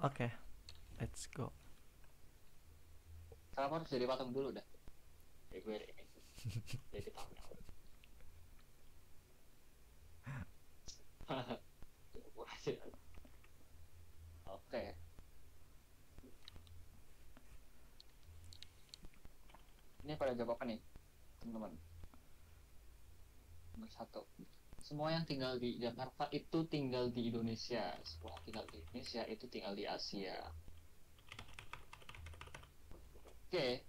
Oke, let's go. Kenapa harus jadi patung dulu dah? Ya gue ini jadi patung. Oke, ini pada jawab apa nih, teman-teman? Nomor satu. Semua yang tinggal di Jakarta itu tinggal di Indonesia. Semua yang tinggal di Indonesia itu tinggal di Asia. Oke,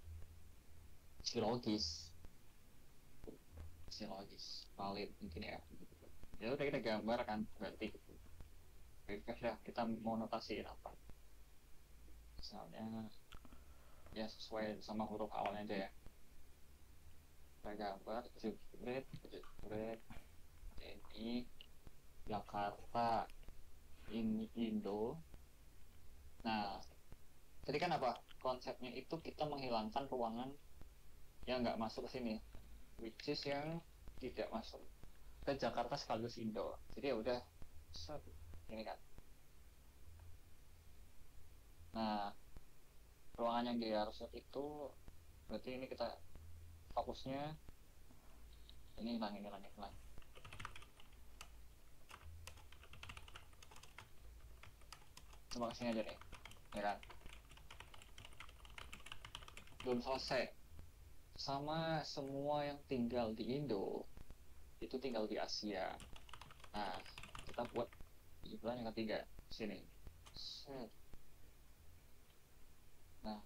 psikologis, psikologis, valid mungkin ya. Ya udah kita gambar kan, berarti refresh ya. Kita mau notasiin apa? Misalnya, ya sesuai sama huruf awalnya aja ya. Kita gambar, jebret, jebret. Ini Jakarta, ini Indo. Nah, tadi kan apa? Konsepnya itu kita menghilangkan ruangan yang nggak masuk ke sini, which is yang tidak masuk ke Jakarta sekaligus Indo. Jadi ya udah, set, ini kan. Nah, ruangan yang harus itu berarti ini kita fokusnya ini hilang, ini hilang, ini hilang. Coba kesini aja nih, ya kan? Belum selesai. Sama semua yang tinggal di Indo itu tinggal di Asia. Nah, kita buat sebelah yang ketiga sini. Set. Nah,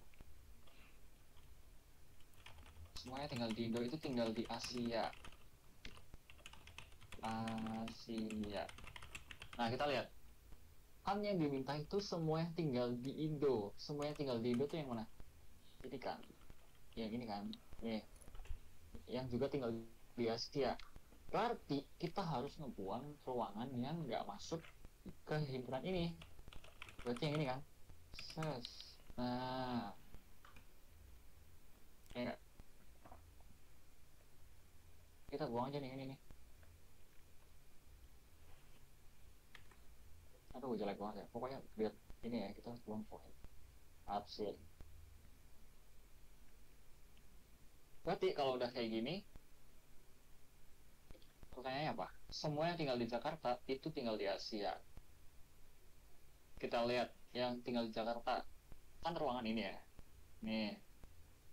semuanya tinggal di Indo itu tinggal di Asia. Asia. Nah, kita lihat. Kan yang diminta itu semua yang tinggal di Indo. Semua yang tinggal di Indo itu yang mana? Ini kan. Yang ini kan. Nih. Yang juga tinggal di Asia. Berarti kita harus ngebuang ruangan yang nggak masuk ke himpunan ini. Berarti yang ini kan. Ses. Nah. Ya, kita buang aja nih ini nih. Aduh, jelek banget ya. Pokoknya biar ini ya, kita buang poin. Absen. Berarti kalau udah kayak gini, pertanyaannya apa? Semua yang tinggal di Jakarta itu tinggal di Asia. Kita lihat yang tinggal di Jakarta, kan ruangan ini ya. Nih,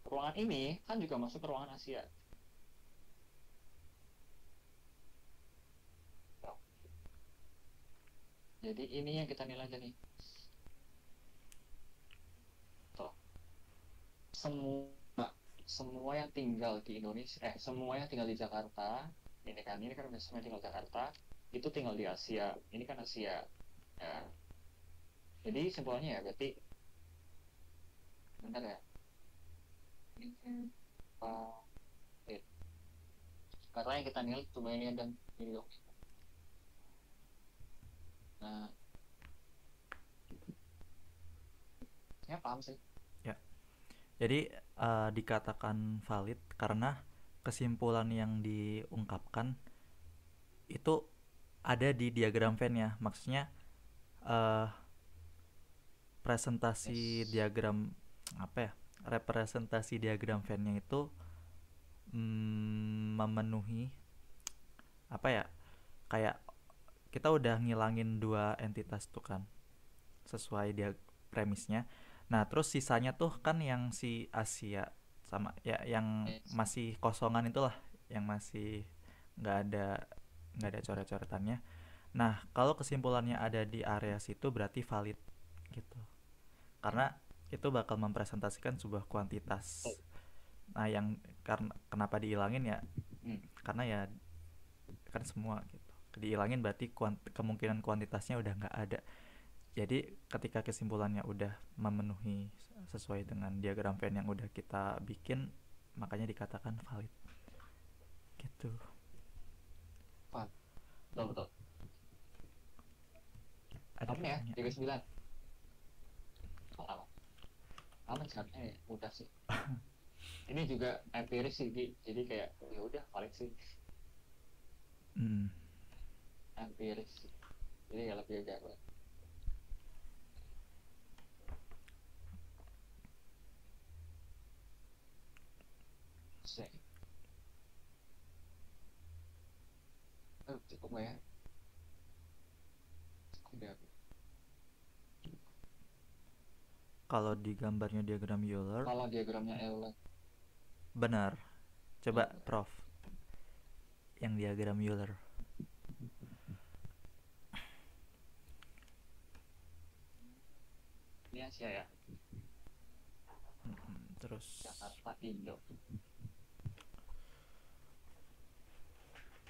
ruangan ini kan juga masuk ke ruangan Asia. Jadi ini yang kita nilai aja nih. Tuh. Semua semua yang tinggal di Indonesia, semua yang tinggal di Jakarta, ini kan semua yang tinggal di Jakarta, itu tinggal di Asia. Ini kan Asia. Ya. Jadi simpelnya ya berarti benar ya. Ini karena yang kita nilai cuma ini dan ini dong. Nah, ya paham sih. Ya. Jadi dikatakan valid karena kesimpulan yang diungkapkan itu ada di diagram Venn-nya. Maksudnya eh, presentasi Yes. diagram apa ya? Representasi diagram Venn-nya itu memenuhi apa ya? Kayak kita udah ngilangin dua entitas tuh kan sesuai dia premisnya. Nah, terus sisanya tuh kan yang si Asia sama ya yang Yes. masih kosongan itulah, yang masih nggak ada nggak ada coret-coretannya. Nah, kalau kesimpulannya ada di area situ berarti valid gitu. Karena itu bakal mempresentasikan sebuah kuantitas. Nah, yang karena kenapa dihilangin ya Hmm. karena ya kan semua gitu. Dihilangin berarti kemungkinan kuantitasnya udah nggak ada. Jadi ketika kesimpulannya udah memenuhi sesuai dengan diagram Venn yang udah kita bikin, makanya dikatakan valid. Gitu. Paham. Betul, betul. Ada Apa nih ya? pertanyaan? 39. Oh, apa? Aman sekarang ya, udah sih. Ini juga empiris sih, jadi kayak ya udah valid sih. Hmm. Empiris sih. Jadi ya lebih jago. Cukup nggak ya? Udah. Kalau di gambarnya diagram Euler, Kalau diagramnya Euler. benar. Coba Nah, Prof, yang diagram Euler. ini Asia ya. Terus Jakarta, Indo.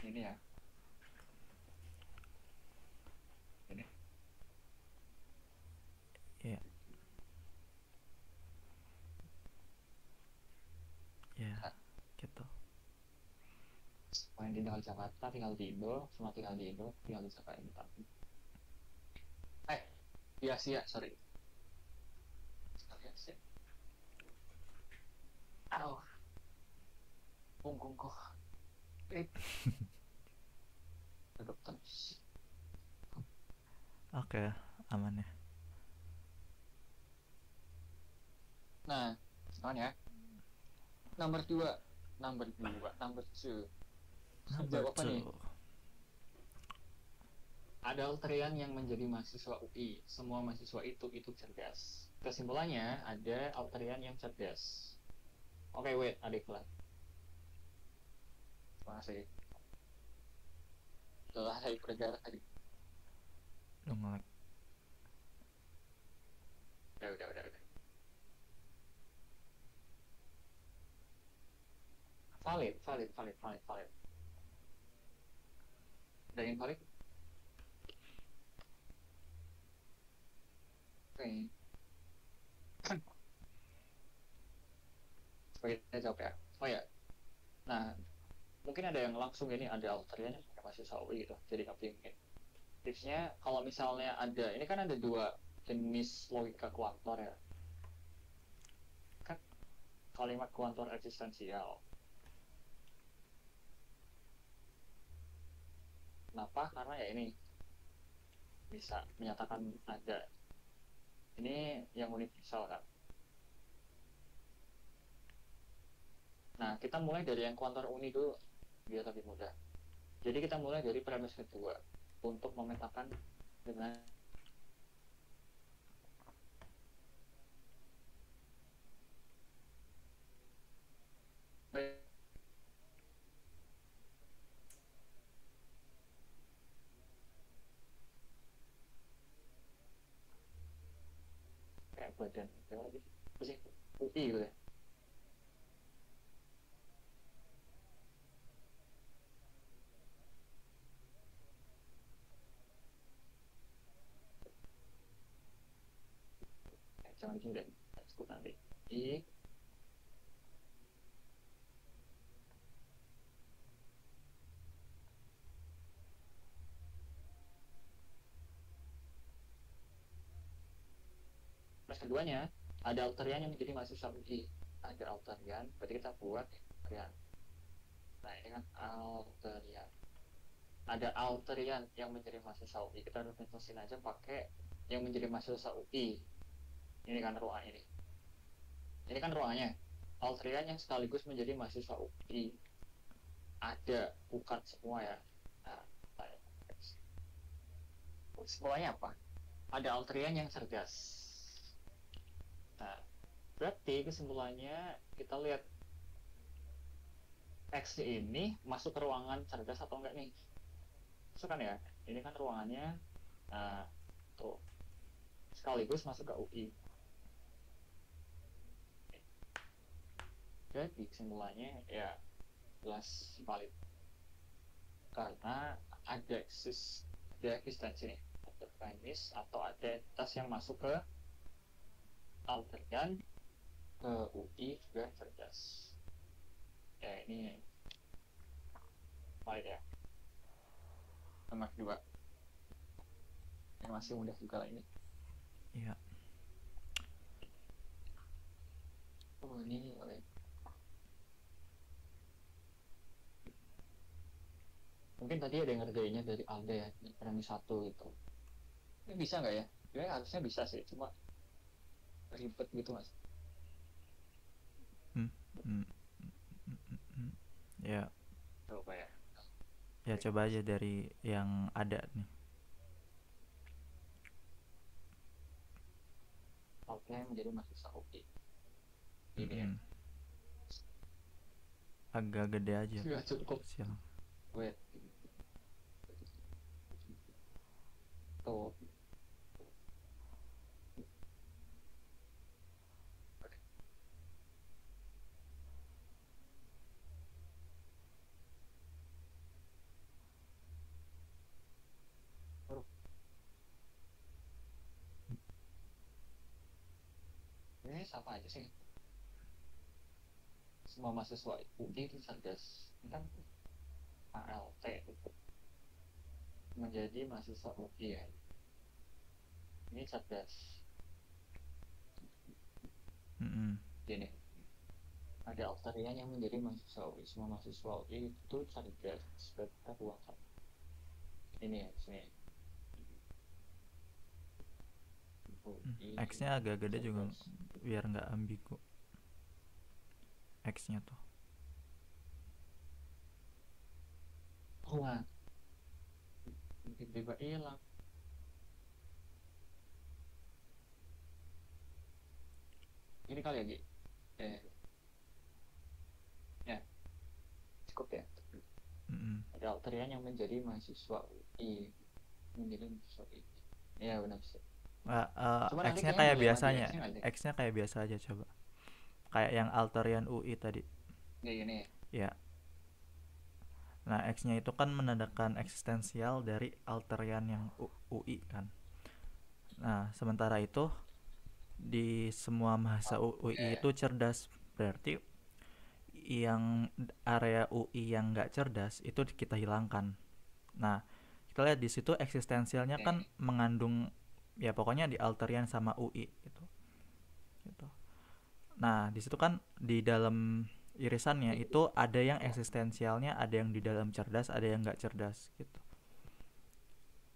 Ini ya. Ini. ya, ya, Nah, gitu. yang tinggal di Jakarta, tinggal di Indo, semua tinggal di Indo, tinggal di Jakarta. Di Asia, sorry. Di Asia. Aduh, punggungku. Duduk terus. Oke, aman ya. Nah, sekarang ya. Nomor 2. Number 2. Number Jawab apa nih? 2. Ada Alterian yang menjadi mahasiswa UI. Semua mahasiswa itu cerdas. Kesimpulannya, ada Alterian yang cerdas. Oke, wait, adik kelas. Terima kasih. Telah saya bergerak tadi. Lu nge-lag. Udah. Valid. Ada yang valid? Oke. Oke, kita jawab ya. Oh ya, nah mungkin ada yang langsung ini ada Alterian yang mahasiswa UI gitu. Jadi kepingin. Tipsnya kalau misalnya ada, ini kan ada dua jenis logika kuantor ya. Kan kalimat kuantor eksistensial. Kenapa? Karena ya ini bisa menyatakan ada. Ini yang universal kan. Nah, kita mulai dari yang kuantor uni dulu biar lebih mudah. Jadi kita mulai dari premis kedua untuk memetakan dengan kayak badan apa sih UI gitu ya. Jangan gini deh, sebut nanti. I plus keduanya ada Alterian yang menjadi mahasiswa UI. Ada Alterian, berarti kita buat Alterian. Nah ini kan Alterian. Ada Alterian yang menjadi mahasiswa UI. Kita representasiin aja pakai yang menjadi mahasiswa UI. Ini kan ruang ini. Ini kan ruangannya. Alterian yang sekaligus menjadi mahasiswa UI. Ada, bukan semua ya. Nah, semuanya apa? Ada Alterian yang cerdas. Nah, berarti kesimpulannya kita lihat X ini masuk ke ruangan cerdas atau enggak nih? Masuk kan ya? Ini kan ruangannya. Nah, tuh. Sekaligus masuk ke UI. Jadi kesimpulannya ya jelas valid. Karena ada eksistensi nih. Ada premis atau ada entitas yang masuk ke Alterian ke UI juga cerdas. Ya ini valid ya. Nomor 2. Ini masih mudah juga lah ini. Iya. Oh ini boleh. Mungkin tadi ada yang ngerjainnya dari Alda ya, premis 1 gitu. Ini bisa nggak ya? Ya harusnya bisa sih, cuma ribet gitu mas. Hmm. Hmm. Hmm. Hmm. Ya. Coba ya. Ya coba aja dari yang ada nih. Oke, menjadi mahasiswa UI. Ini ya. Mm-mm. Agak gede aja Sudah cukup. kecil. Wait, tuh. Huruf. Ini sama aja sih. Semua mahasiswa UI itu cerdas. Ini kan ALT menjadi mahasiswa UI ya. Ini cerdas. Mm-mm. Gini, ada alterian yang menjadi mahasiswa UI. Semua mahasiswa UI itu cerdas. Kita buangkan. Ini ya, sini. UI X-nya agak gede juga cerdas. biar nggak ambigu. X-nya tuh. Wah, tiba-tiba hilang. Ini kali ya, Gi. Ya, cukup ya. Mm-mm. Ada alterian yang menjadi mahasiswa UI. Menjadi mahasiswa UI. Iya, benar sih. Cuma nanti X-nya kayaknya kayak dilema di biasanya. X-nya nggak sih? X-nya kayak biasa aja coba. Kayak yang Alterian UI tadi. Kayak gini. Ya. Nah, X-nya itu kan menandakan eksistensial dari Alterian yang UI kan. Nah, sementara itu di semua mahasiswa UI Oke. itu cerdas. Berarti yang area UI yang nggak cerdas itu kita hilangkan. Nah, kita lihat di situ eksistensialnya kan Oke. mengandung ya pokoknya di Alterian sama UI gitu. Gitu. Nah, di situ kan di dalam irisannya itu ada yang eksistensialnya, ada yang di dalam cerdas, ada yang nggak cerdas gitu.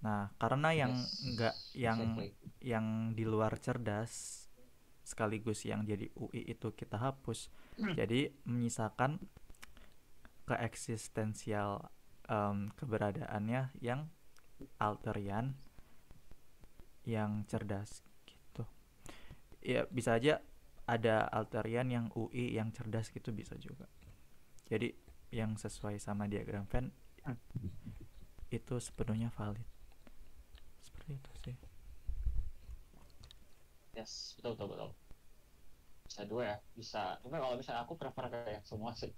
Nah, karena yang nggak Yes, yang exactly. yang di luar cerdas sekaligus yang jadi UI itu kita hapus. Jadi menyisakan keeksistensial keberadaannya yang Alterian yang cerdas gitu. Ya bisa aja ada Alterian yang UI yang cerdas gitu bisa juga. Jadi yang sesuai sama diagram Venn itu sepenuhnya valid. Seperti itu sih. Yes, betul, betul, betul. Bisa dua ya, bisa. Tapi kalau misalnya aku prefer kayak semua sih.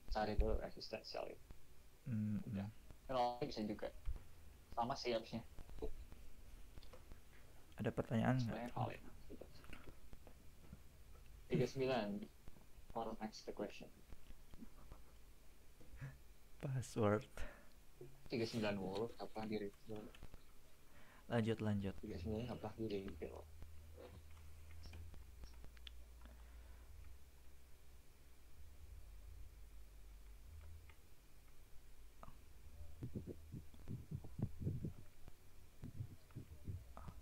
Cari dulu eksistensial itu. Mm-mm. Udah. Kalau bisa juga. Sama sih harusnya. Ada pertanyaan nggak Sebenarnya tuh? valid. 39. For next question. Password. 39 mulu, apa diri. Lanjut lanjut. 39 apa diri.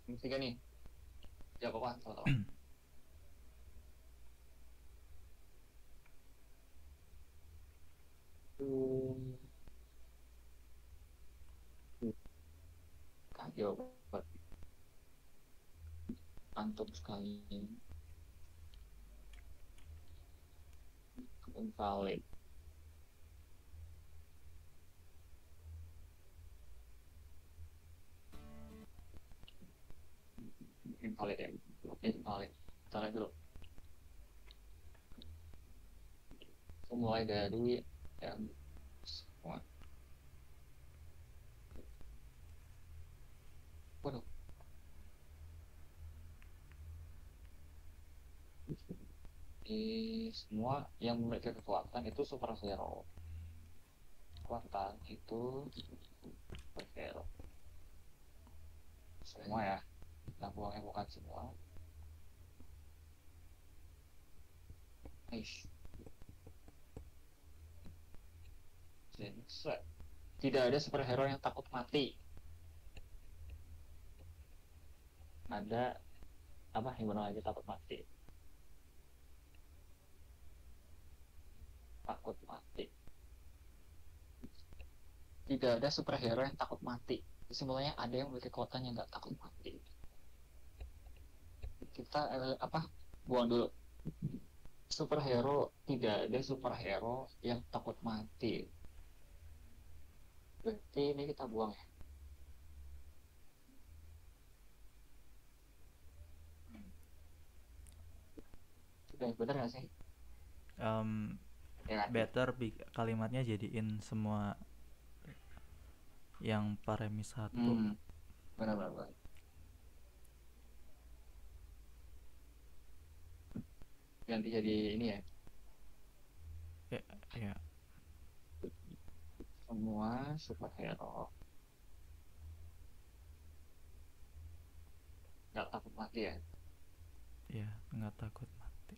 Yang ketiga nih. Ya apa-apa, sama-sama. Jawaban antum sekali invalid. Invalid ya. Invalid. Salah dulu. Mulai dari yang semua. Waduh. Di semua yang memiliki kekuatan itu superhero. Kekuatan itu superhero. Semua ya. Nah, buangnya bukan semua. Eish. Tidak ada superhero yang takut mati. Ada apa yang benar aja takut mati. Takut mati. tidak ada superhero yang takut mati. Kesimpulannya ada yang memiliki kekuatan yang nggak takut mati. Kita apa? Buang dulu. Superhero, tidak ada superhero yang takut mati. Berarti ini kita buang ya. Sudah benar nggak sih? Em, Ya kan? better kalimatnya jadiin semua yang premis satu. Benar-benar. Ganti jadi ini ya. Ya, ya, Semua superhero nggak takut mati ya. ya, nggak takut mati.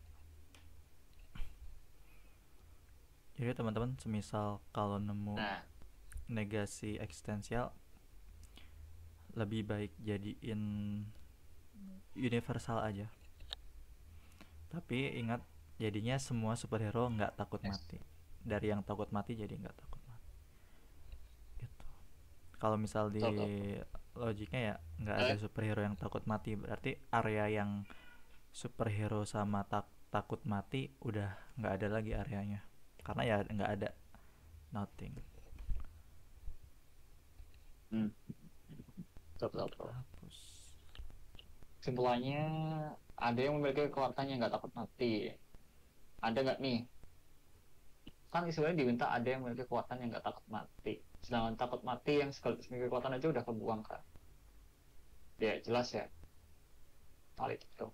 Jadi teman-teman, semisal kalau nemu Nah, negasi eksistensial, lebih baik jadiin universal aja. Tapi ingat, jadinya semua superhero nggak takut yes. mati. Dari yang takut mati jadi nggak takut mati. Gitu. Kalau misal di Betul. logiknya ya nggak ada superhero yang takut mati, berarti area yang superhero sama takut mati udah nggak ada lagi areanya. Karena ya nggak ada, nothing. Betul. Hapus. Kesimpulannya ada yang memiliki kekuatan yang nggak takut mati. Ada nggak nih? Kan istilahnya diminta ada yang memiliki kekuatan yang nggak takut mati. Sedangkan takut mati yang sekaligus memiliki kekuatan aja udah kebuang kan. Ya jelas ya. Valid itu.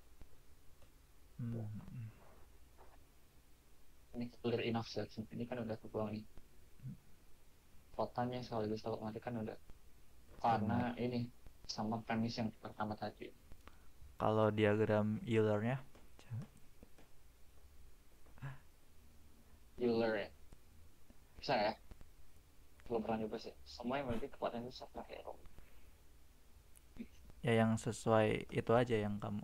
Ini clear enough sih. Ini kan udah kebuang nih. Kekuatan yang sekaligus takut mati kan udah. Karena Benar. ini sama premis yang pertama tadi. Kalau diagram Euler-nya, Euler ya. Bisa ya? Belum pernah nyoba sih. Semua yang memiliki kekuatan itu superhero. ya yang sesuai itu aja yang kamu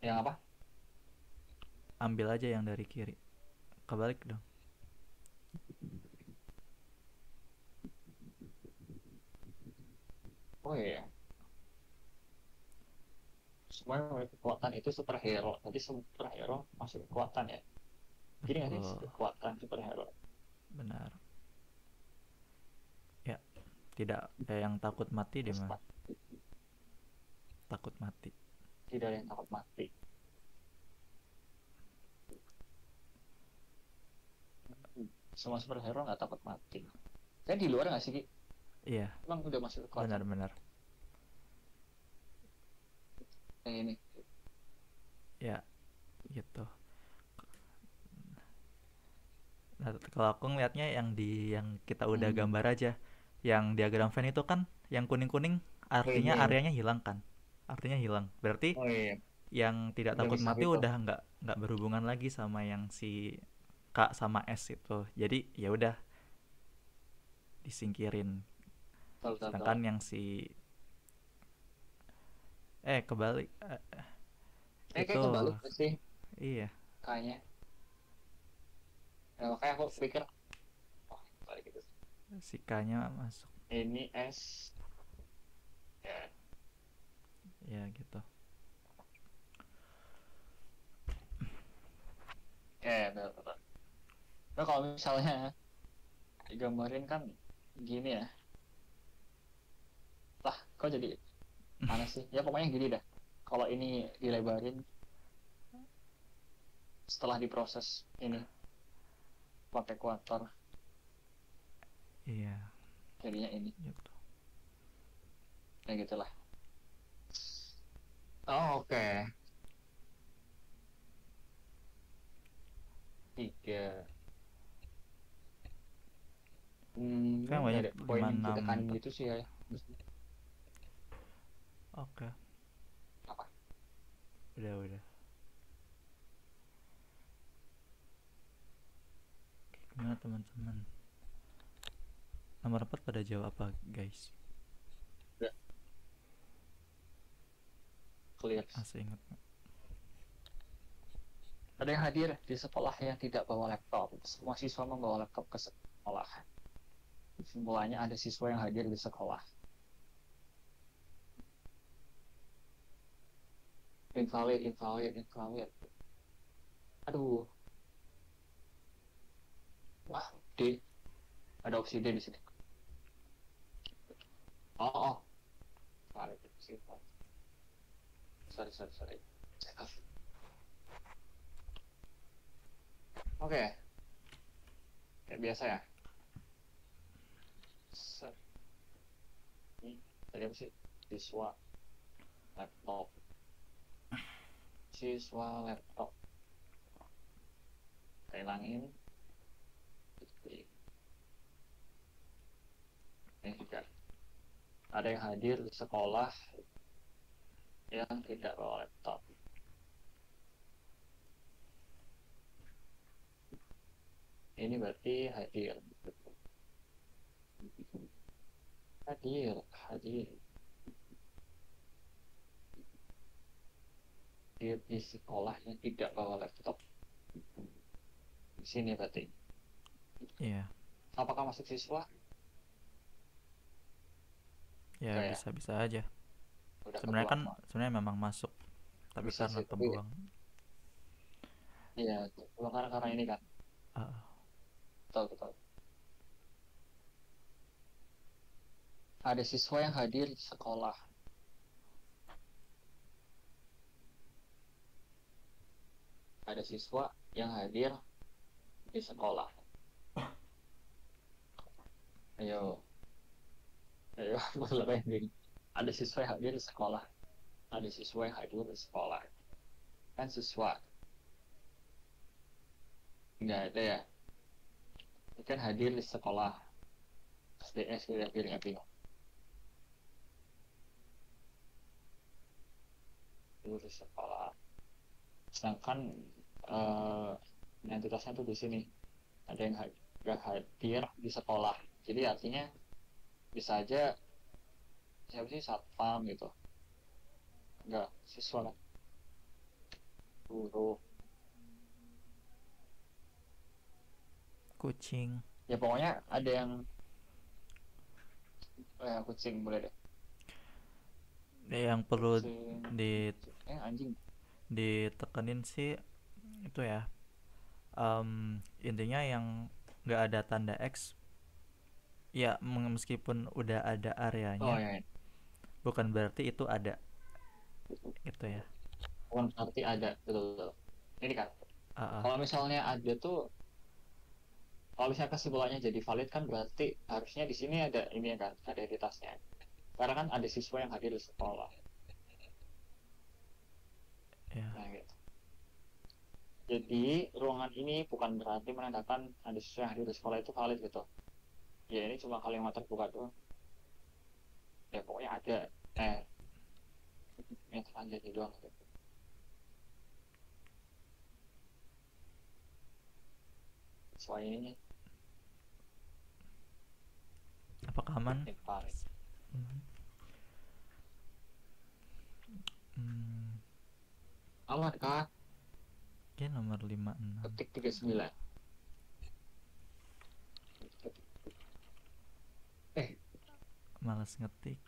Yang apa? ambil aja, yang dari kiri. Kebalik dong. Oh iya. Semua yang memiliki kekuatan itu superhero. Jadi superhero masuk kekuatan ya. Jadi nggak sih Betul. kekuatan superhero? Benar. Ya, tidak yang takut mati di mana? Takut mati. Tidak ada yang takut mati. Semua superhero nggak takut mati. Kan di luar nggak sih, Ki? Iya, Emang udah masuk kekuatan benar-benar. yang ini. Ya, gitu. Nah, kalau aku ngeliatnya yang kita udah gambar aja. Yang diagram Venn itu kan yang kuning-kuning Oh artinya ini. areanya hilang kan. Artinya hilang. Berarti Oh iya. yang tidak Udah takut bisa mati gitu. udah nggak berhubungan lagi sama yang si K sama S itu. Jadi ya udah disingkirin. Betul. Sedangkan yang si kebalik Kayak itu kebalik sih iya, kayaknya. Ya, makanya aku pikir, oh balik gitu. si K-nya masuk. Ini S. Ya, Ya gitu. betul. Nah, kalau misalnya digambarin kan gini ya. Lah, kok jadi aneh sih? Ya pokoknya gini dah. Kalau ini dilebarin setelah diproses ini pakai kuator, Iya, jadinya ini. gitu. Ya gitulah. Oh, oke. 3. Kan Nggak banyak ada poin 5 yang 6 ditekanin 4. gitu sih ya. Oke, Apa? udah. Gimana teman-teman? Nomor 4 pada jawab apa, guys? Udah clear. Masih ingat? Ada yang hadir di sekolah yang tidak bawa laptop. Semua siswa membawa laptop ke sekolah. Kesimpulannya ada siswa yang hadir di sekolah. Invalid, invalid, invalid. Aduh, wah, D. Ada opsi D di sini. Oh, oh. Valid, sorry. Oke, kayak biasa ya. Ini tadi apa sih? Siswa laptop. Siswa laptop. Hilangin. Ini juga. Ada yang hadir di sekolah yang tidak bawa laptop. Ini berarti hadir. Hadir di sekolah yang tidak bawa laptop. Di sini berarti. Iya. Apakah masuk siswa? Ya Enggak ya? bisa-bisa aja. Udah Sebenarnya kan kebuang. sebenarnya memang masuk, tapi Bisa karena sih, tapi kebuang. iya, kebuang karena ini kan. Ah, Betul. Ada siswa yang hadir di sekolah. Ada siswa yang hadir di sekolah. Ayo, mulai ini. Ada siswa yang hadir di sekolah. Ada siswa yang hadir di sekolah. Kan siswa. Nggak ada ya. Ini kan hadir di sekolah. SDS tidak bingung. Hadir di sekolah. Sedangkan identitasnya tuh di sini. Ada yang nggak hadir di sekolah. Jadi artinya bisa aja siapa sih satpam gitu. Enggak, siswa kan. Guru. kucing. Ya pokoknya ada yang kucing boleh deh. Yang perlu Kucing. di Anjing. ditekenin sih itu ya. Intinya yang nggak ada tanda X, ya meskipun udah ada Oh areanya, ya, bukan berarti itu ada gitu ya. bukan berarti ada, betul. Ini kan, Ah, kalau misalnya ada tuh, kalau misalnya kesimpulannya jadi valid kan berarti harusnya di sini ada ini ya kan, ada identitasnya. Karena kan ada siswa yang hadir di sekolah. ya. Nah gitu. Jadi ruangan ini bukan berarti menandakan ada siswa yang hadir di sekolah itu valid gitu. Ya ini cuma kalimat terbuka doang. Ya pokoknya ada. Yang terlanjur doang gitu. Siswa ini Apakah aman? valid. Aman kah? Oke, nomor 56. Ketik 39. Malas ngetik.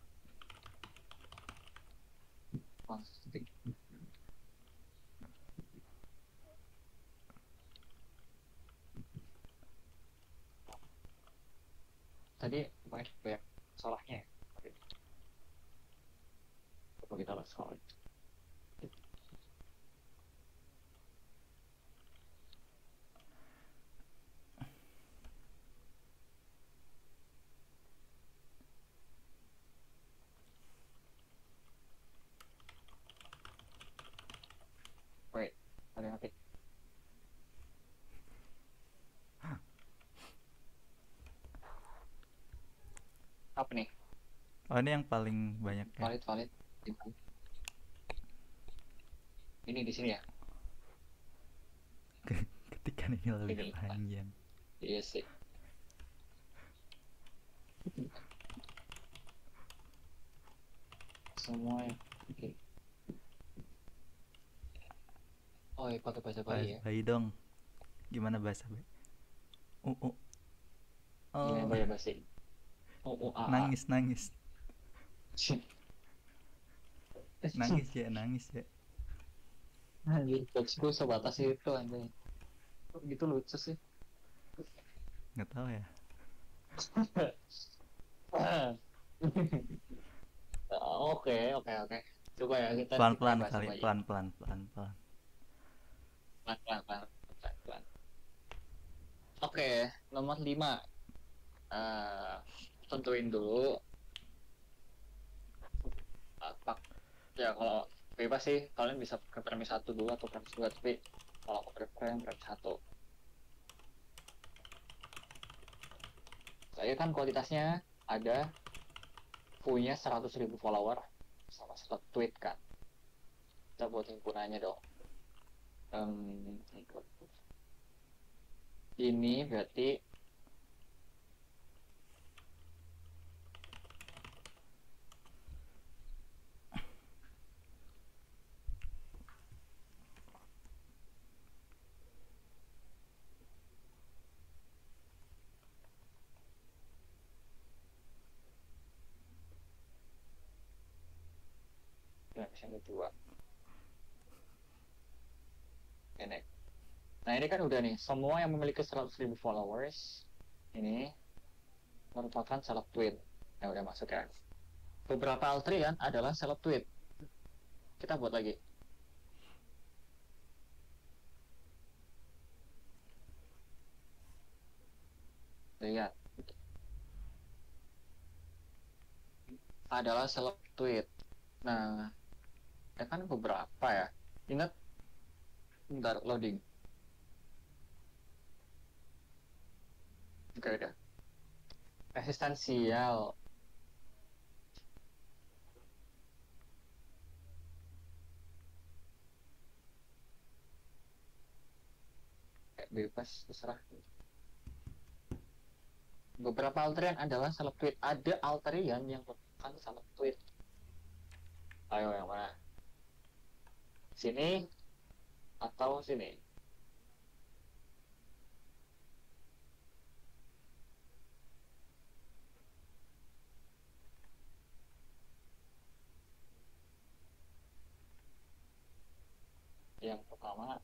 Ketik. Tadi banyak salahnya ya. Coba kita lihat soal itu. Wait, ada yang ngetik. Apa nih? Oh, ini yang paling banyak ya. Valid. Ini di sini ya. Ketikan ini lebih Ini. panjang. Iya sih. Semua. Oke. Oh, iya, pakai bahasa Bali Bahasa ya. Bali dong. Gimana bahasa Bali? Oh, Gimana oh, bahasa basi? Oh, oh, a. nangis nangis nangis ya, nangis ya. Anjir, jokes gue sebatas itu anjing. Kok gitu lucu sih. Nggak tahu ya. Oke, oke, oke. Coba ya kita Pelan kita pelan bahas kali, apa aja. pelan pelan pelan pelan. Pelan, pelan, pelan, pelan, pelan. Oke, nomor 5. Eh, tentuin dulu apa ya kalau bebas sih kalian bisa ke premis satu dulu atau premis dua tapi kalau aku prefer premis satu. Saya kan kualitasnya ada punya 100.000 follower sama 100 tweet kan. Kita buat himpunannya dong. Em, ini berarti premis yang kedua. Ini. Nah ini kan udah nih, semua yang memiliki 100.000 followers ini merupakan seleb tweet. Nah udah masuk ya. Beberapa altrian adalah seleb tweet. Kita buat lagi. Lihat, adalah seleb tweet. Nah, ya kan beberapa ya. Ingat, bentar loading. Oke udah. Eksistensial. Kayak bebas, terserah. Beberapa altrian adalah seleb tweet. Ada altrian yang bukan seleb tweet. Ayo yang mana? Sini atau sini?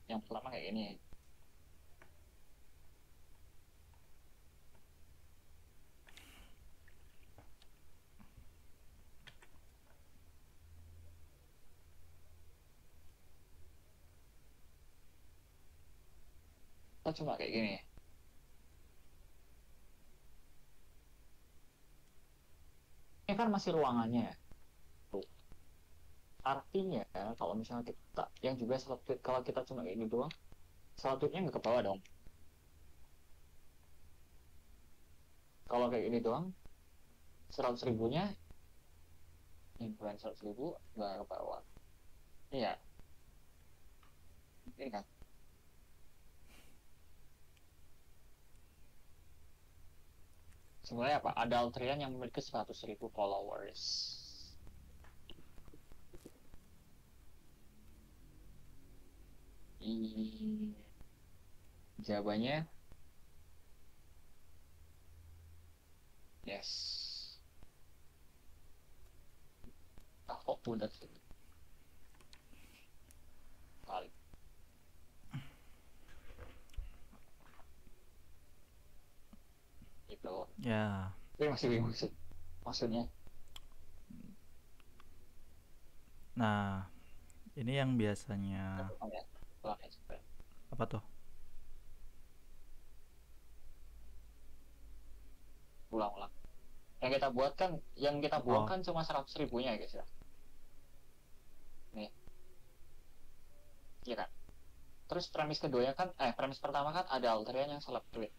Yang pertama kayak gini. Kita cuma kayak gini. Ini kan masih ruangannya ya. Tuh. Artinya kalau misalnya kita yang juga seleb tweet, kalau kita cuma kayak gini doang, seleb tweetnya nggak ke bawah dong. Kalau kayak gini doang, 100.000-nya yang bukan 100.000 nggak ke bawah. Iya, ini kan. Sebenarnya apa? Ada altrian yang memiliki 100.000 followers. I... Jawabannya yes. Ah, kok bulat sih? Kali. Itu. Ya, Tapi masih bingung sih. Maksudnya. nah ini yang biasanya Oh ya, ulang ya, coba. apa tuh? Ulang-ulang. Yang kita buat kan, yang kita buang Oh, kan cuma 100.000-nya ya guys ya. Nih, iya kan? Terus premis keduanya kan, premis pertama kan ada alterian yang seleb tweet.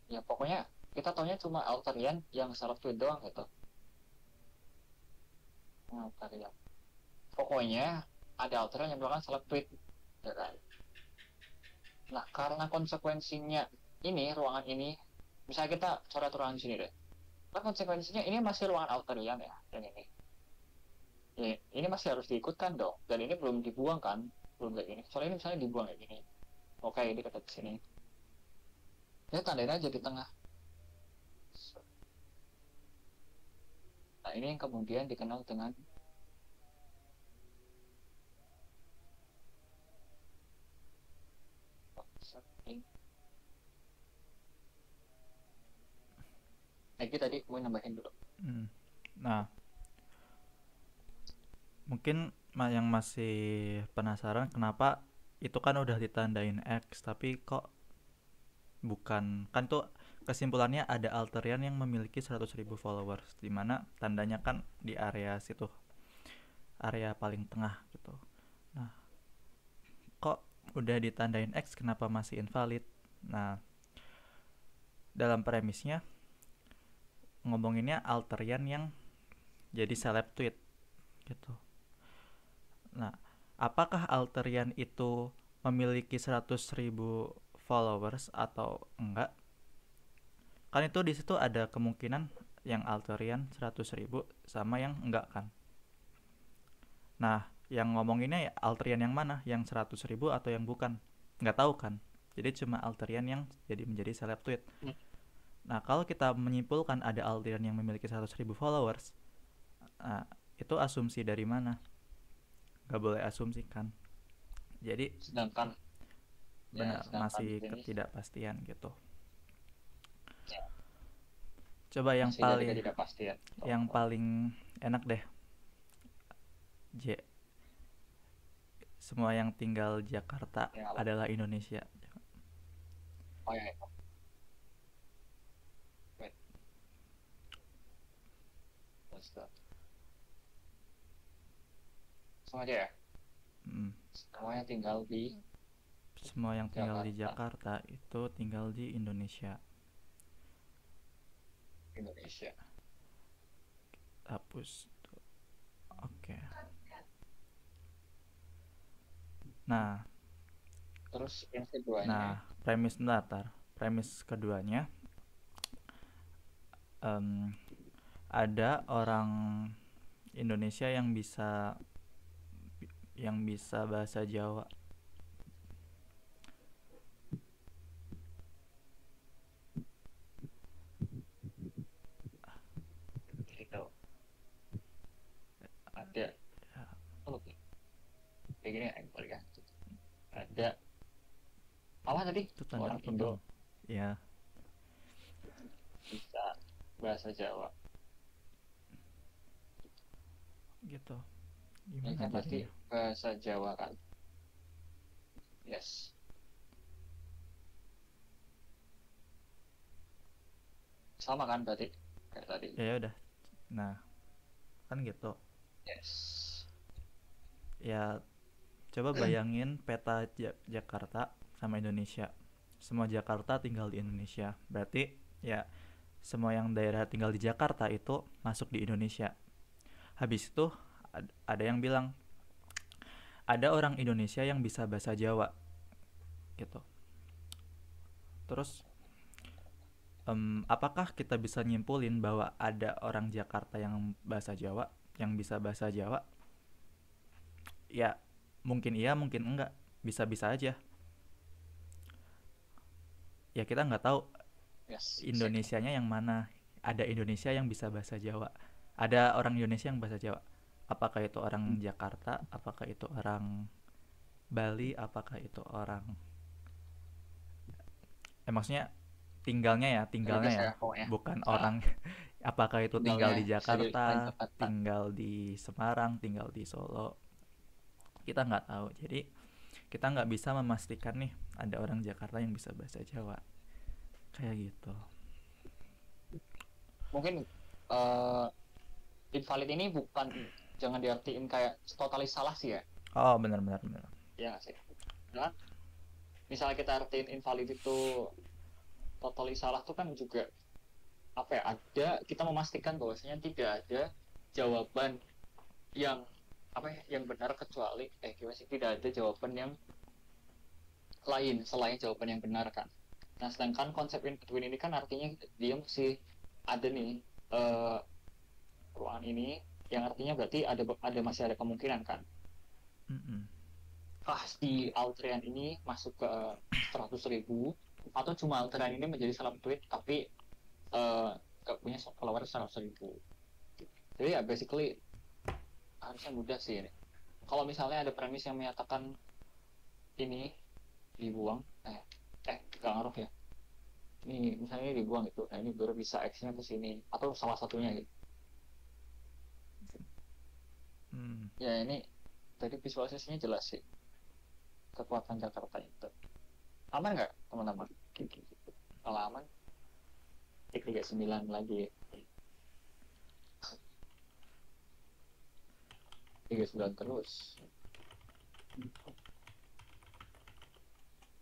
Ya pokoknya kita taunya cuma alterian yang seleb tweet doang gitu. Alterian. Pokoknya ada alterian yang melakukan seleb tweet. Ya kan? Nah, karena konsekuensinya ini, ruangan ini, misalnya kita coret ruangan sini deh. Kan konsekuensinya ini masih ruangan alterian ya, yang ini. Ya, ini masih harus diikutkan dong. Dan ini belum dibuang kan? Belum kayak gini. Soalnya ini misalnya dibuang kayak gini. Oke, ini kata di sini. Ya tandain aja di tengah. Nah, ini yang kemudian dikenal dengan setting. Nah, ini tadi mau nambahin dulu. Hmm. Nah, mungkin yang masih penasaran kenapa itu kan udah ditandain X tapi kok bukan, kan tuh kesimpulannya ada Alterian yang memiliki 100.000 followers, dimana tandanya kan di area situ, area paling tengah gitu. Nah, kok udah ditandain X kenapa masih invalid? Nah, dalam premisnya ngomonginnya Alterian yang jadi seleb tweet gitu. Nah, apakah Alterian itu memiliki 100.000 followers atau enggak? Kan itu di situ ada kemungkinan yang Alterian 100.000 sama yang enggak kan. Nah, yang ngomonginnya ya Alterian yang mana? Yang 100.000 atau yang bukan? Nggak tahu kan. Jadi cuma Alterian yang jadi menjadi seleb tweet. Nah, kalau kita menyimpulkan ada Alterian yang memiliki 100.000 followers, nah, itu asumsi dari mana? Nggak boleh asumsi kan. Jadi Sedangkan ya, benar sedangkan masih ini ketidakpastian gitu. ya, Coba yang masih dari paling ketidakpastian. yang paling enak deh, J. Semua yang tinggal Jakarta Ya, apa? adalah Indonesia. Oh ya, ya. Wait, what's that? Sama aja ya. Hmm. Semuanya tinggal di Semua yang tinggal di Jakarta, Jakarta itu tinggal di Indonesia. Indonesia. Hapus. Oke. Nah, Terus yang keduanya, premis keduanya, em, ada orang Indonesia yang bisa bahasa Jawa. itu ada, oh, kayak gini ya, boleh ya. Ada apa tadi? Itu tanda Orang apa Indo bang? Ya, bisa bahasa Jawa. gitu. Ini Gimana kan pasti jadinya? bahasa Jawa kan? Yes. Sama kan berarti kayak tadi. Ya udah. Nah, kan gitu. Yes. Ya, coba bayangin peta Jakarta sama Indonesia. Semua Jakarta tinggal di Indonesia. Berarti ya semua yang daerah tinggal di Jakarta itu masuk di Indonesia. Habis itu ada yang bilang ada orang Indonesia yang bisa bahasa Jawa gitu. Terus apakah kita bisa nyimpulin bahwa ada orang Jakarta yang bahasa Jawa, yang bisa bahasa Jawa? Ya mungkin iya, mungkin enggak. Bisa-bisa aja. Ya kita nggak tahu Yes, exactly. Indonesianya yang mana. Ada Indonesia yang bisa bahasa Jawa. Ada orang Indonesia yang bahasa Jawa. Apakah itu orang Jakarta? Apakah itu orang Bali? Apakah itu orang maksudnya tinggalnya Religious ya, ya pokoknya. bukan Ah, orang. Apakah itu tinggal tinggalnya di bisa di lain Jakarta, Jakarta. tinggal di Semarang, tinggal di Solo, kita nggak tahu. Jadi kita nggak bisa memastikan nih ada orang Jakarta yang bisa bahasa Jawa kayak gitu. Mungkin invalid ini bukan, jangan diartiin kayak totalis salah sih ya. Oh, benar benar benar. Iya nggak sih? Nah, misalnya kita artiin invalid itu totalis salah tuh kan juga apa ya? Ada, kita memastikan bahwasanya tidak ada jawaban yang apa ya, yang benar kecuali gimana sih, tidak ada jawaban yang lain selain jawaban yang benar kan. Nah, sedangkan konsep in between ini kan artinya dia masih ada nih, ruangan ini yang artinya berarti masih ada kemungkinan kan, Mm-mm. si Altrian ini masuk ke 100.000 atau cuma Altrian ini menjadi seleb tweet tapi eh, gak punya follower 100.000. Jadi ya basically harusnya mudah sih ini. Kalau misalnya ada premis yang menyatakan ini dibuang, gak ngaruh ya. Ini misalnya ini dibuang gitu, nah ini baru bisa actionnya ke sini atau salah satunya gitu. Mm. Ya ini tadi visualisasinya jelas sih kekuatan Jakarta itu. Aman nggak teman-teman? Kalau aman, tik 39 lagi. 39 terus.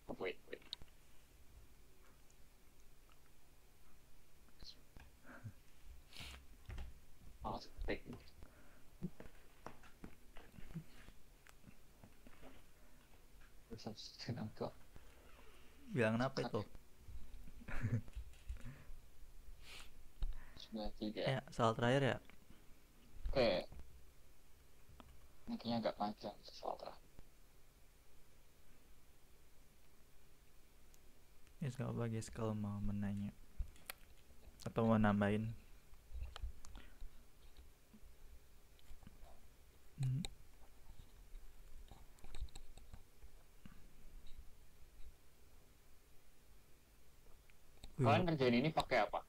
Oh, wait. Oh, tik. Terus 1,9 Bilang apa itu? 93. Ya, soal terakhir ya. Oke, ini kayaknya agak panjang soal terakhir. Ya, gak apa guys kalau mau menanya atau mau nambahin. Mm. Wih, Kalian kerjain ini pakai apa?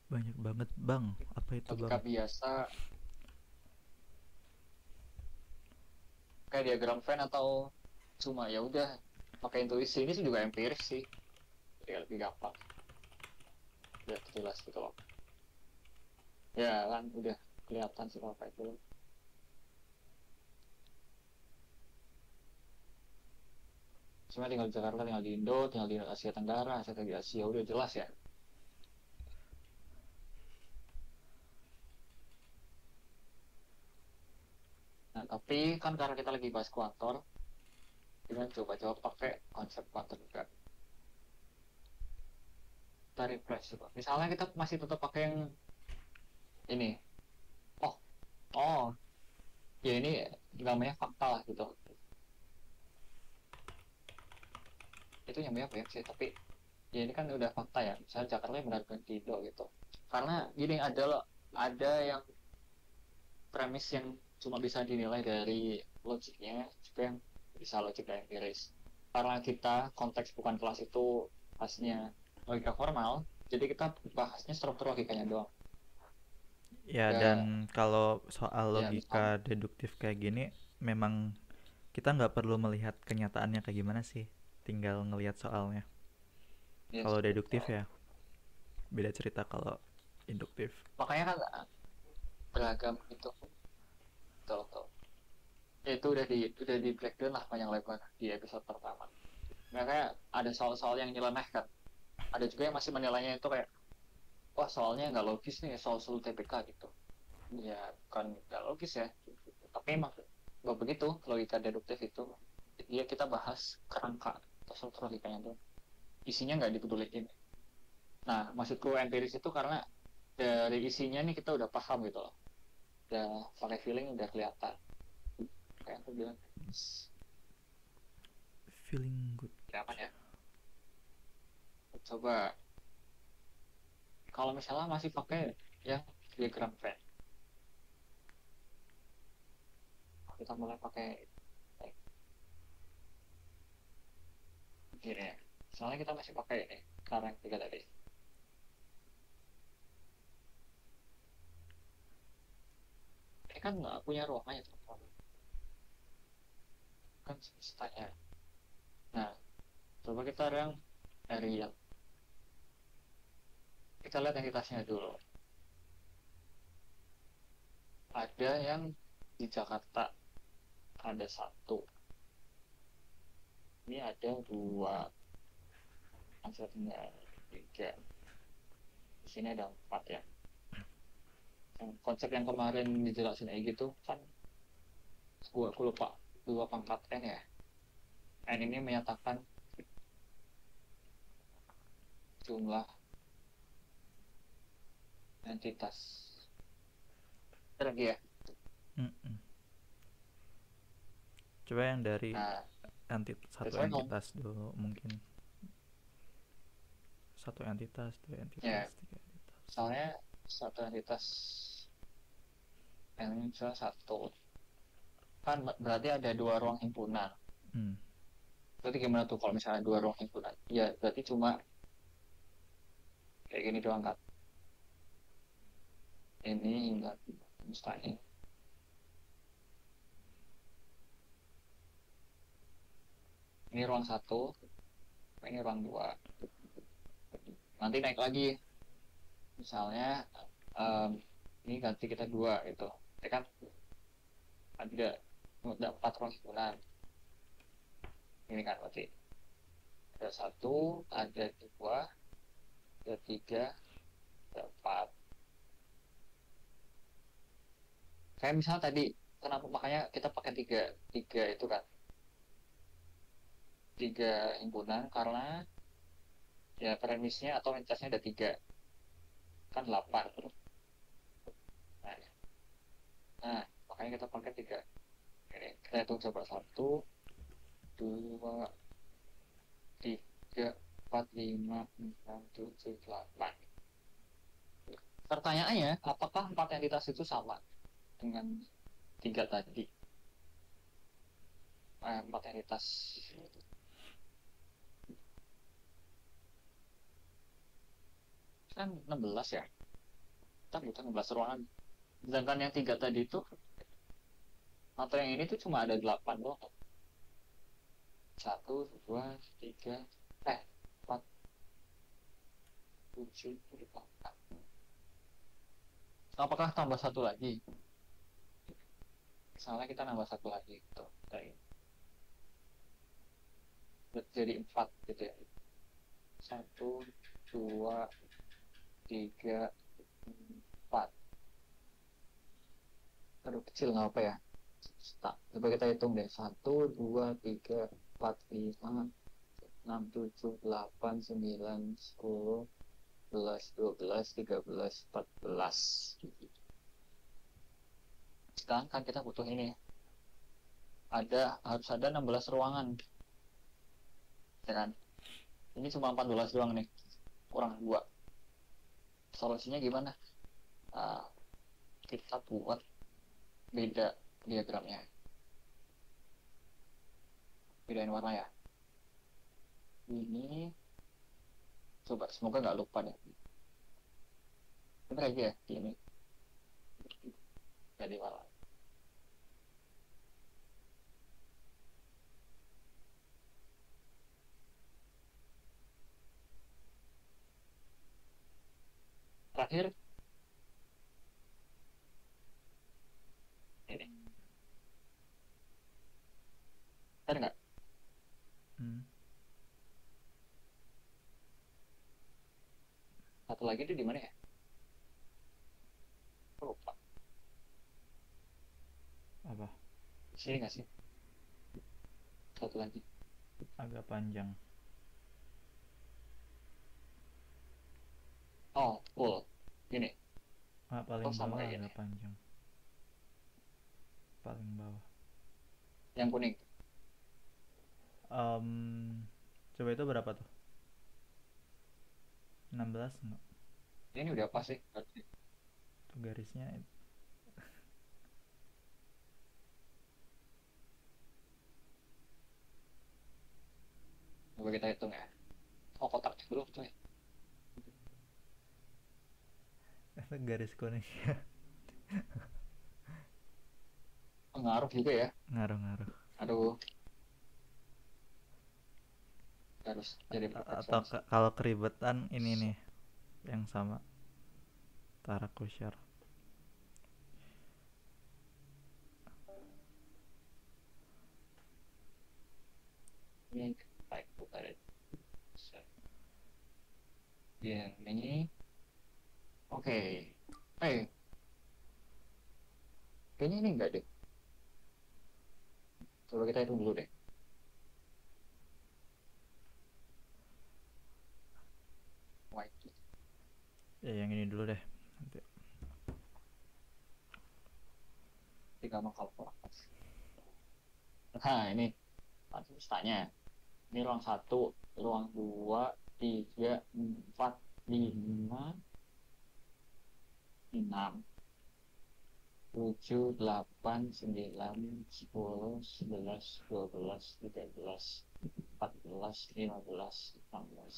banyak banget bang. Apa itu bang? Logika biasa, kayak diagram Venn atau cuma ya udah pakai intuisi? Ini sih juga empiris sih, jadi lebih gampang, udah jelas gitu loh. Ya kan udah kelihatan sih apa itu. Cuma tinggal di Jakarta, tinggal di Indo, tinggal di Asia Tenggara, Asia Asia udah jelas ya. Nah tapi kan karena kita lagi bahas kuantor, kita coba pakai konsep kuantor juga. Kita refresh coba. Misalnya kita masih tetap pakai yang ini. Oh, oh, ya ini namanya fakta lah gitu. Itu yang banyak sih, tapi ya ini kan udah fakta ya. Misalnya Jakarta benar ganti Indo gitu. Karena gini ada yang premis yang cuma bisa dinilai dari logiknya, juga yang bisa logik dan empiris. Karena kita konteks bukan kelas itu khasnya logika formal, jadi kita bahasnya struktur logikanya doang. Ya, Ya, dan kalau soal ya misalnya, logika deduktif kayak gini, memang kita nggak perlu melihat kenyataannya kayak gimana sih, tinggal ngelihat soalnya. yes, Kalau deduktif betul. ya beda cerita kalau induktif. Makanya kan beragam gitu, betul, betul. Ya, itu udah di breakdown lah panjang lebar di episode pertama. Makanya ada soal-soal yang nyeleneh kan. Ada juga yang masih menilainya itu kayak, wah soalnya nggak logis nih soal TPK gitu. Ya bukan nggak logis ya, tapi emang nggak begitu logika deduktif itu. Ya kita bahas kerangka atau struktur logikanya tuh, isinya nggak dipeduliin. Nah maksudku empiris itu karena dari isinya nih kita udah paham gitu loh, udah pakai feeling udah kelihatan kayak aku bilang. Feeling good. Ya aman ya, coba kalau misalnya masih pakai yang diagram Venn, kita mulai pakai gini ya. Soalnya kita masih pakai ini karena yang tiga tadi. Ini kan nggak punya ruangannya teman-teman, kan semestanya. Nah, coba kita yang aerial. Kita lihat entitasnya dulu. Ada yang di Jakarta, ada satu. Ini ada dua, maksudnya tiga. Di sini ada empat ya. Yang konsep yang kemarin dijelasin kayak gitu kan, aku lupa, dua pangkat N ya. N ini menyatakan jumlah entitas. Ada lagi ya. Mm-mm. Coba yang dari Nah, satu sesuai dong. entitas dulu mungkin. Satu entitas, dua entitas, Ya, tiga entitas. misalnya satu entitas yang misalnya satu kan berarti ada dua ruang himpunan. Hmm. Berarti gimana tuh kalau misalnya dua ruang himpunan? Ya berarti cuma kayak gini doang kan. Ini hingga mustahil. Ini ruang satu, ini ruang dua. Nanti naik lagi. Misalnya em, ini ganti kita dua gitu. Ya kan ada empat ruang himpunan. Ini kan berarti ada satu, ada dua, ada tiga, ada empat. Kayak misalnya tadi, kenapa makanya kita pakai tiga, tiga itu kan, tiga himpunan karena ya premisnya atau entitasnya ada tiga, kan delapan. Nah, nah, makanya kita pakai tiga. Ini kita hitung coba satu, dua, tiga, empat, lima, enam, tujuh, delapan. Pertanyaannya, apakah empat entitas itu sama dengan tiga tadi? Empat entitas kan 16 ya, kita butuh 16 ruangan. Sedangkan yang tiga tadi itu atau yang ini tuh cuma ada 8 doang. Satu, dua, tiga, empat, tujuh, delapan. Apakah tambah satu lagi? Misalnya kita nambah satu lagi gitu. Jadi empat gitu ya. Satu, dua, tiga, empat. Aduh kecil nggak apa ya? Coba kita hitung deh. Satu, dua, tiga, empat, lima, enam, tujuh, delapan, sembilan, sepuluh, 11, 12, 13, 14. Sekarang kan kita butuh ini. Harus ada 16 ruangan. Ya kan? Ini cuma 14 doang nih. Kurang 2. Solusinya gimana? Nah, kita buat beda diagramnya. Bedain warna ya. Ini coba semoga nggak lupa deh. Bener aja ya ini. Jadi warna. Terakhir ini. Bener nggak? Hmm. Satu lagi itu di mana ya? Lupa. Apa? Sini nggak sih? Satu lagi. Agak panjang. Oh, full. Gini. Paling Oh, sama bawah kayak gini. agak panjang. Paling bawah. Yang kuning. Em, coba itu berapa tuh? 16 enggak? Ini udah pas sih. Tuh garisnya. Coba kita hitung ya. Oh, kotak dulu tuh ya. Itu garis kuning. Pengaruh juga ya. Ngaruh-ngaruh. Aduh, harus jadi Atau perfeksionis. kalau keribetan ini nih yang sama Tara Kusyar. Ini baik bukan ini. Oke. Kayaknya ini enggak deh. Coba kita hitung dulu deh. White. Ya yang ini dulu deh. Nanti. tiga mangkal fokus. Nah ini tanya. Ini ruang satu, ruang dua, tiga, empat, lima, enam, tujuh, delapan, sembilan, sepuluh, sebelas, dua belas, tiga belas, empat belas, lima belas, enam belas.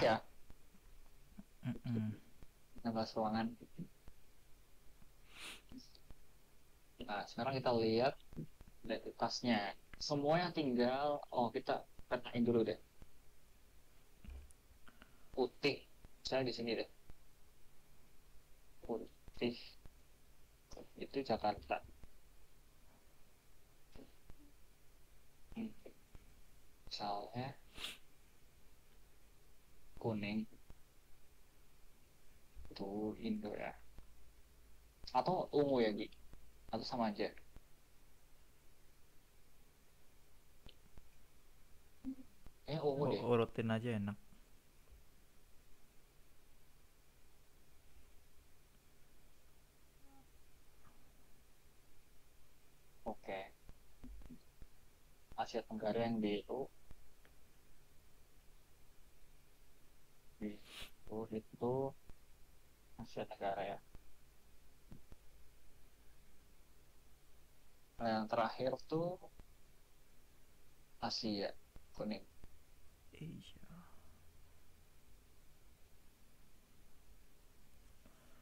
Ya, Mm-mm. 16 ruangan. Nah, sekarang kita lihat identitasnya. Semua yang tinggal, kita petain dulu deh. Putih, saya di sini deh. Putih itu Jakarta. Misalnya kuning itu Indo ya. Atau ungu ya, Gi? Atau sama aja? Ungu deh. Urutin aja enak. Oke. Asia Tenggara yang biru. Biru itu Asia Tenggara ya. Nah, yang terakhir tuh Asia kuning. Iya.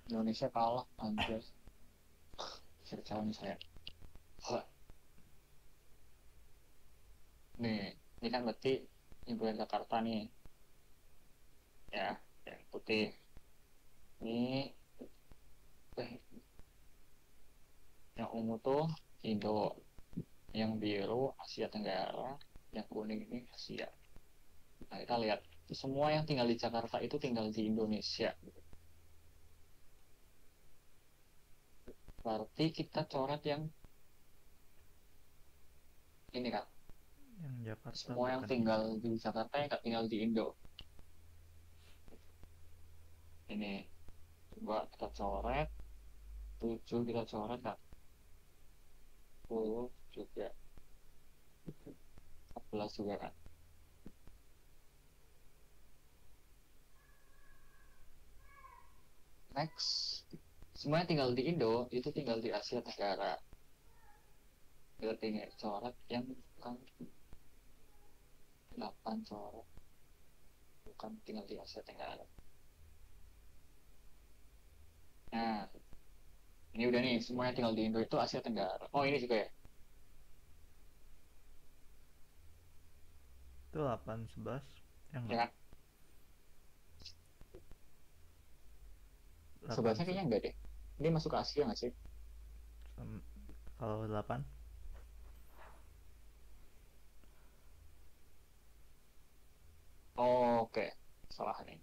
Indonesia kalah anjir. Kacau nih saya. Nih, ini kan berarti ibuan Jakarta nih. Ya, yang putih. Ini yang ungu tuh Indo. Yang biru Asia Tenggara. Yang kuning ini Asia. Nah, kita lihat semua yang tinggal di Jakarta itu tinggal di Indonesia. Berarti kita coret yang ini kan. Yang Jakarta Semua yang bukan tinggal Indo. di Jakarta yang nggak tinggal di Indo. Ini coba kita coret. 7 kita coret kan. 10 juga. 14 juga kan. Next. Semuanya tinggal di Indo, itu tinggal di Asia Tenggara. Kita tinggal coret yang bukan 8 coret. Bukan tinggal di Asia Tenggara. Nah, ini udah nih, semuanya tinggal di Indo itu Asia Tenggara. Oh, ini juga ya. Itu 8 11 yang Ya kan? 8 Sebelasnya kayaknya enggak deh. Ini masuk ke Asia nggak sih? kalau 8 Oke, salah nih.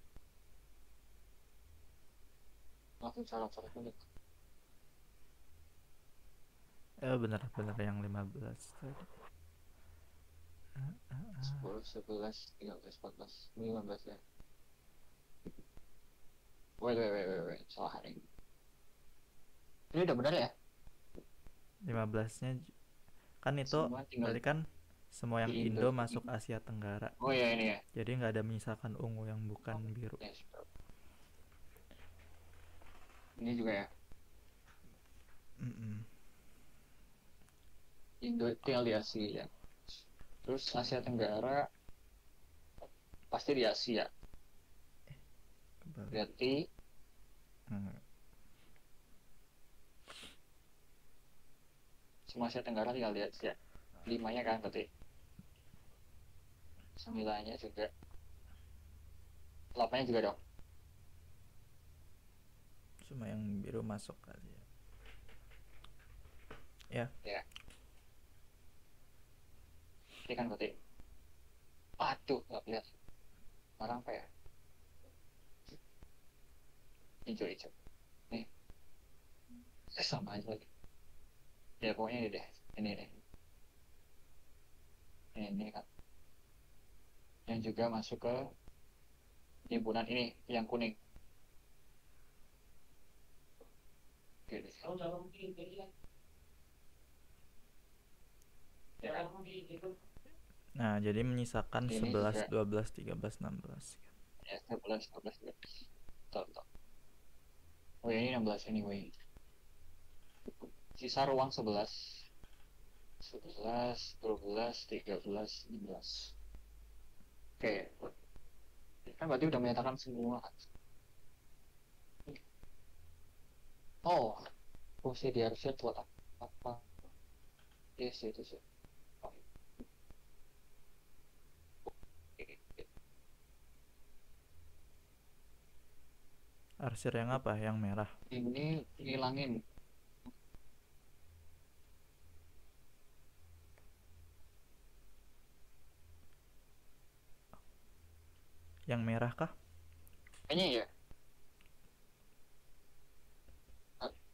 Langsung salah dulu. bener yang 15 tadi. 10, 11, 13, 14, 15 ya. Wait. Salah nih. Ini udah benar ya? 15-nya kan itu Semua tinggal berarti kan semua yang di Indo. Indo masuk Asia Tenggara. Oh iya ini ya. Jadi nggak ada menyisakan ungu yang bukan biru. Yes. Ini juga ya. Mm-mm. Indo tinggal di Asia. Terus Asia Tenggara pasti di Asia. Kebalik. Berarti semua Asia Tenggara tinggal di Asia. 5-nya kan berarti. 9-nya juga. 8-nya juga dong. Semua yang biru masuk kali ya. Ya. Ini kan berarti. Aduh, nggak lihat. Warna apa ya? Hijau. Nih. Sama aja lagi. Ya pokoknya ini deh. Ini deh. Ini kan. Yang juga masuk ke himpunan ini. Yang kuning. Oke deh. Nah, jadi menyisakan Ini 11, juga 12, 13, 16. ya 11, 12, 13. Betul, betul. Oh ya ini 16 anyway. Sisa ruang 11, 11, 12, 13, 16. Oke, kan berarti udah menyatakan semua. Oh, fungsi di harusnya buat apa? Yes, itu sih. Arsir yang apa? Yang merah. Ini ngilangin. Yang merah kah? Kayaknya ya,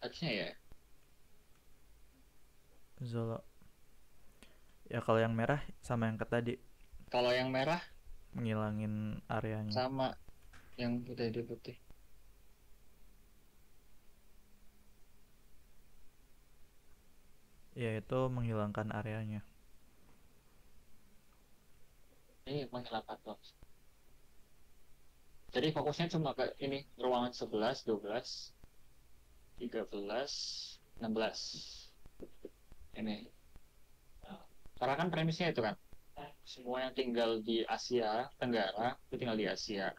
harusnya ya. Zolo. Ya kalau yang merah sama yang ke tadi, Kalau yang merah menghilangin areanya. sama yang putih di putih. Ya itu menghilangkan areanya. Ini menghilangkan box. Jadi fokusnya cuma ke ini ruangan 11, 12, 13, 16. Ini. Karena kan premisnya itu kan, semua yang tinggal di Asia Tenggara itu tinggal di Asia.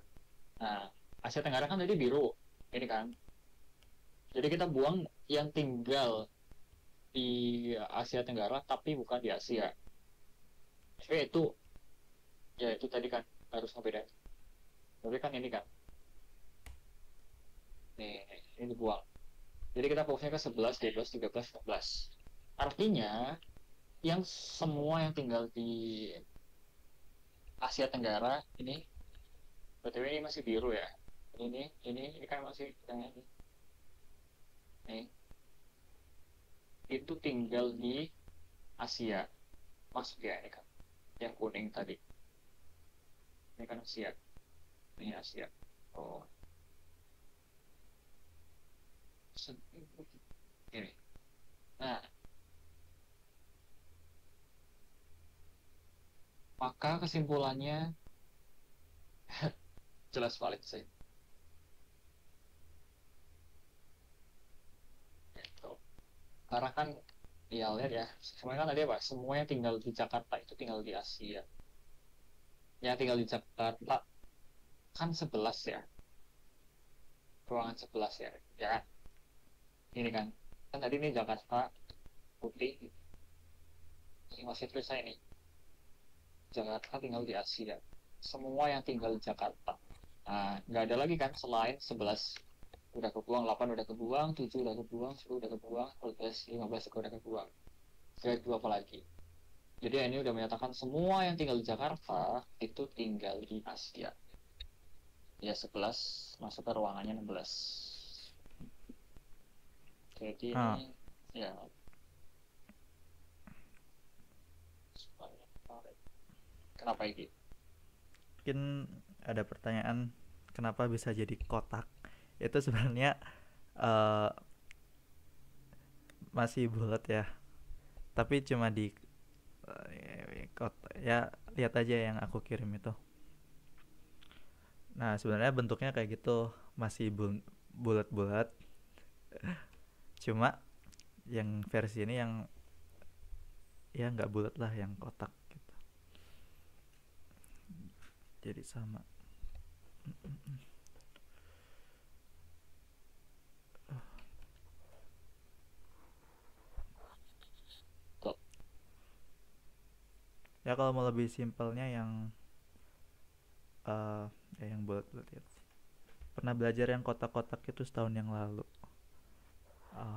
Nah, Asia Tenggara kan tadi biru, ini kan. Jadi kita buang yang tinggal di Asia Tenggara tapi bukan di Asia. Itu ya itu tadi kan harus ngebedain. Tapi kan ini kan, nih ini dibuang. Jadi kita fokusnya ke 11, 12, 13, 14. Artinya yang semua yang tinggal di Asia Tenggara ini, BTW ini masih biru ya. Ini kan masih yang ini. Nih, itu tinggal di Asia. Masuk ya ini kan. Yang kuning tadi. Ini kan Asia. Ini Asia. Oh. Ini. Nah, maka kesimpulannya jelas valid sih. Gitu. Karena kan ya lihat ya, semuanya kan tadi apa? Semua yang tinggal di Jakarta itu tinggal di Asia. Yang tinggal di Jakarta kan 11 ya. Ruangan 11 ya. Ya kan? Ini kan. Kan tadi ini Jakarta putih. Ini masih tulis saya nih. Jakarta tinggal di Asia. Semua yang tinggal di Jakarta. Nah, nggak ada lagi kan selain 11 udah kebuang, 8 udah kebuang, 7 udah kebuang, 10 udah kebuang, 14, 15 juga udah kebuang. Gak dua apa lagi. Jadi ini udah menyatakan semua yang tinggal di Jakarta itu tinggal di Asia. Ya 11 masuk ke ruangannya 16. Jadi Ah, ini ya kenapa ini? mungkin ada pertanyaan kenapa bisa jadi kotak. Itu sebenarnya eh, masih bulat ya. Tapi cuma di ya lihat aja yang aku kirim itu. Nah, sebenarnya bentuknya kayak gitu, masih bulat-bulat. Cuma yang versi ini yang ya nggak bulat lah, yang kotak gitu. Jadi sama. Tuh. Ya kalau mau lebih simpelnya yang yang bulat-bulat ya. Pernah belajar yang kotak-kotak itu setahun yang lalu.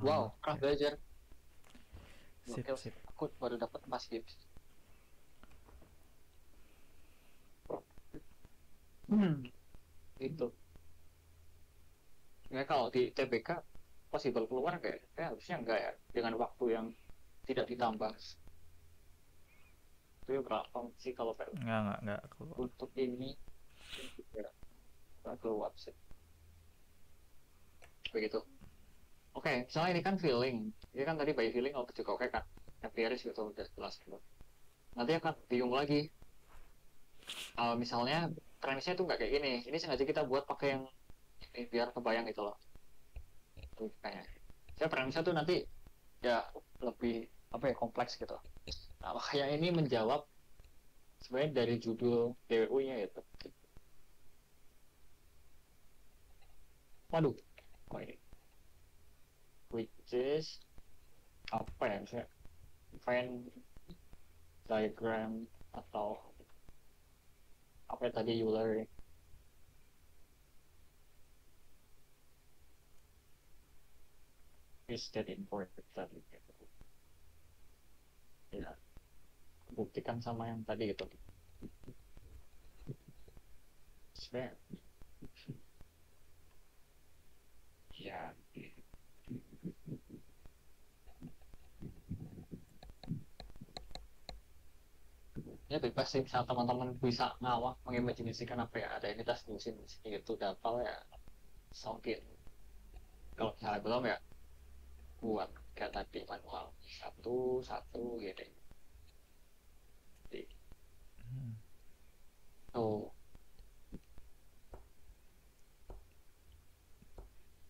Wow, pernah Oke. belajar. Sip, Gokil sih. sip. Aku baru dapat emas tips. Itu. Ya kalau di TBK possible keluar kayak harusnya enggak ya dengan waktu yang tidak ditambah. Itu berapa sih kalau Nggak keluar. untuk ini ya nggak keluar sih. Begitu. Oke, misalnya ini kan feeling. Ini kan tadi by feeling juga oke kan. Empiris gitu udah jelas gitu. nanti akan bingung lagi. Misalnya premisnya tuh nggak kayak gini, ini sengaja kita buat pakai yang ini biar kebayang gitu loh. Tuh, kayak saya premisnya tuh nanti ya lebih apa ya, kompleks gitu. Nah, makanya ini menjawab sebenarnya dari judul DWU-nya itu. Waduh, oh ini which is apa ya, misalnya Venn diagram atau apa ya tadi, Euler is that important tadi gitu. Ya, buktikan sama yang tadi gitu. Sebenarnya ya, ya bebas sih, misal teman-teman bisa ngawak mengimajinasikan apa ya, ada entitas di sini itu dapal ya, songkit. Kalau misalnya belum ya buat kayak tadi manual satu satu gitu. Jadi, Hmm. tuh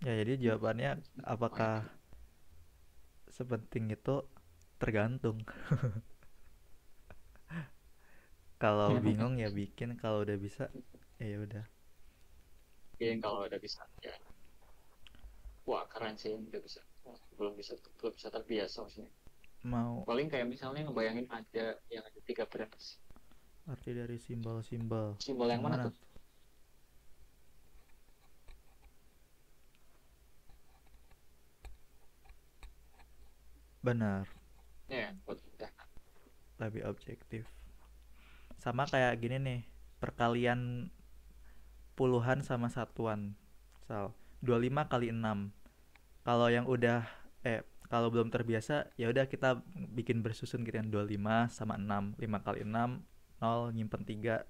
Ya jadi jawabannya apakah sepenting itu tergantung. Kalau bingung ya bikin, kalau udah bisa ya udah. mungkin kalau udah bisa ya, wah keren sih udah bisa. Wah, belum bisa terbiasa maksudnya. Mau Paling kayak misalnya ngebayangin ada yang ada tiga branch. arti dari simbol-simbol Simbol yang yang mana mana tuh? tuh? Benar, Ya, buat udah. lebih objektif. Sama kayak gini nih, perkalian puluhan sama satuan. Misal 25 kali 6. Kalau yang udah kalau belum terbiasa ya udah kita bikin bersusun gitu kan, 25 sama 6, 5 kali 6 0, nyimpen 3,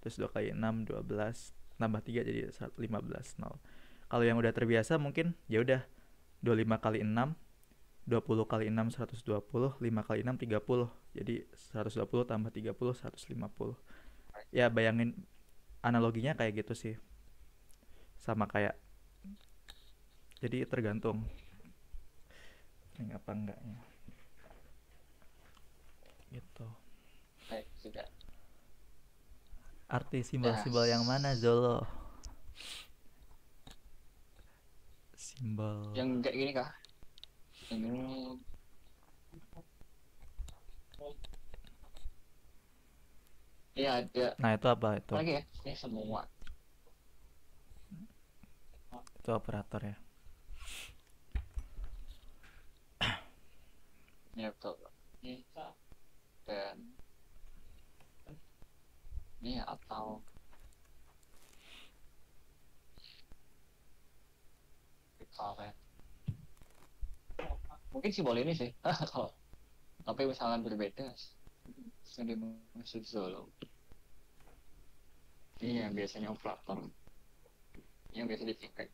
terus 2 kali 6 12, nambah 3 jadi 15 0. Kalau yang udah terbiasa mungkin ya udah 25 kali 6, 20 kali 6 120, 5 kali 6 30. Jadi 120 tambah 30 150. Ya bayangin analoginya kayak gitu sih. Sama kayak, jadi tergantung ini apa enggaknya gitu. Baik, sudah. Arti Ya, simbol-simbol yang mana Zolo? Simbol. yang kayak gini kah? Yang ini. Iya ada. Nah itu apa itu? Apa lagi ya? Ini semua. Itu operator ya. Ya betul. Ini dan ini atau equivalent. Mungkin simbol ini sih. Kalau tapi misalnya berbeda, yang dimaksud Zolo. Ini yang biasanya operator. Yang biasa dipakai.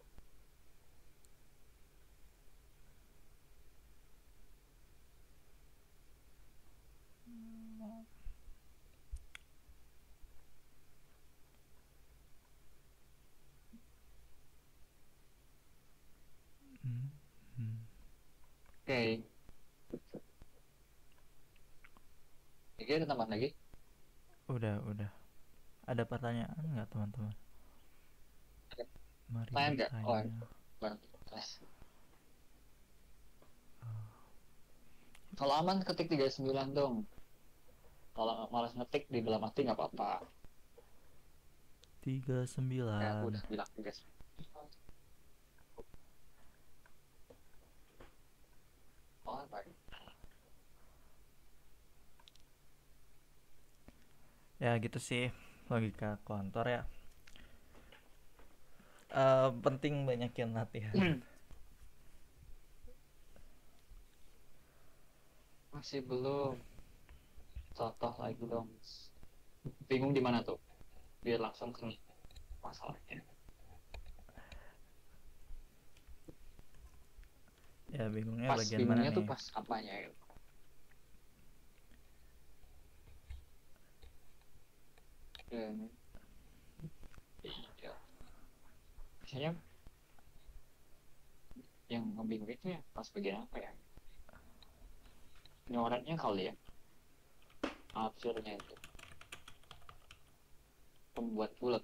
Hmm. Hmm. Oke. Oke, ada tambahan lagi? Udah. Ada pertanyaan nggak teman-teman? Mari Tanya nggak? Oh, bertanya. barang. Kalau aman ketik 39 dong. Kalau malas ngetik di dalam hati nggak apa-apa. Ya, aku 39. udah bilang 39. Oh, baik. Ya gitu sih logika kantor ya. Penting banyakin latihan. Masih belum. Contoh lagi dong. Bingung di mana tuh? Biar langsung ke masalahnya. Ya bingungnya Pas bagian mana bingungnya tuh nih? pas apanya gitu. Dan iya, biasanya yang ngebingung itu ya pas bagian apa ya? Nyoretnya kali ya, akhirnya itu pembuat bulat,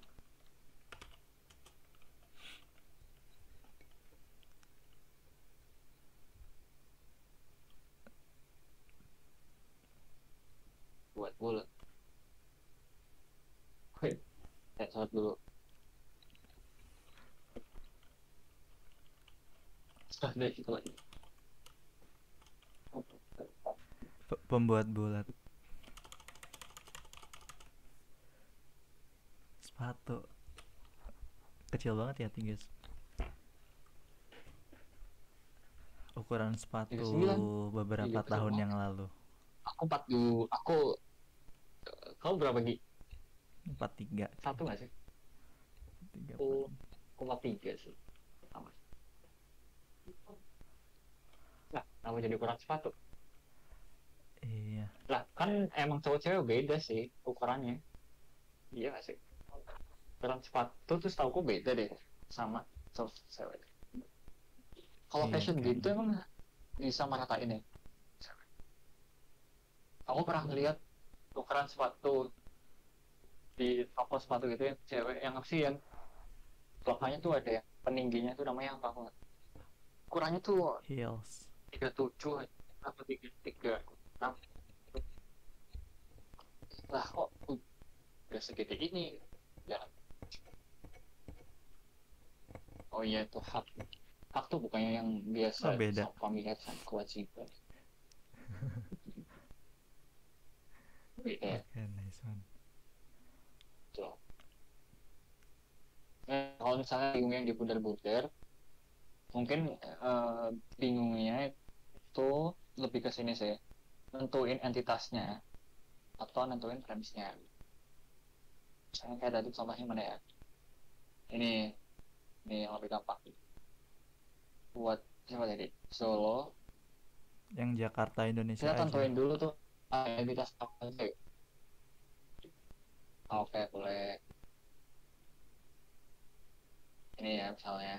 buat bulat. Wait, saya short dulu. Sudah itu lagi. Pembuat bulat sepatu kecil banget ya, guys, ukuran sepatu 39. Iya beberapa kecil tahun banget. yang lalu. Aku 40. Kamu berapa Gi? 43 Satu nggak sih? 3 Aku paling. 43 sih. Sama. Nah, nama jadi ukuran sepatu. Iya, Lah, kan emang cowok cewek beda sih ukurannya. Iya nggak sih? Ukuran sepatu tuh setahu beda deh sama cowok cewek. Kalau iya fashion gitu kayaknya. emang bisa meratain ya. Aku pernah ngeliat ukuran sepatu di toko sepatu gitu yang cewek yang apa sih yang belakangnya tuh ada yang peningginya tuh namanya apa? Ukurannya tuh Heels. 37 apa 36 lah kok udah segede ini ya. Oh iya itu hak. Hak tuh bukannya yang biasa Oh, beda. sama pemilihan sama kewajiban. Beda ya. Oke, nice one. Tuh. Nah, kalau misalnya bingung yang di bundar-bundar, mungkin bingungnya itu lebih ke sini sih. Nentuin entitasnya atau nentuin premisnya. Misalnya kayak tadi contohnya mana ya? Ini, ini yang lebih gampang. Buat siapa tadi? Solo. Yang Jakarta Indonesia Kita aja. tentuin dulu tuh identitas apa aja. Oke, boleh. Ini ya misalnya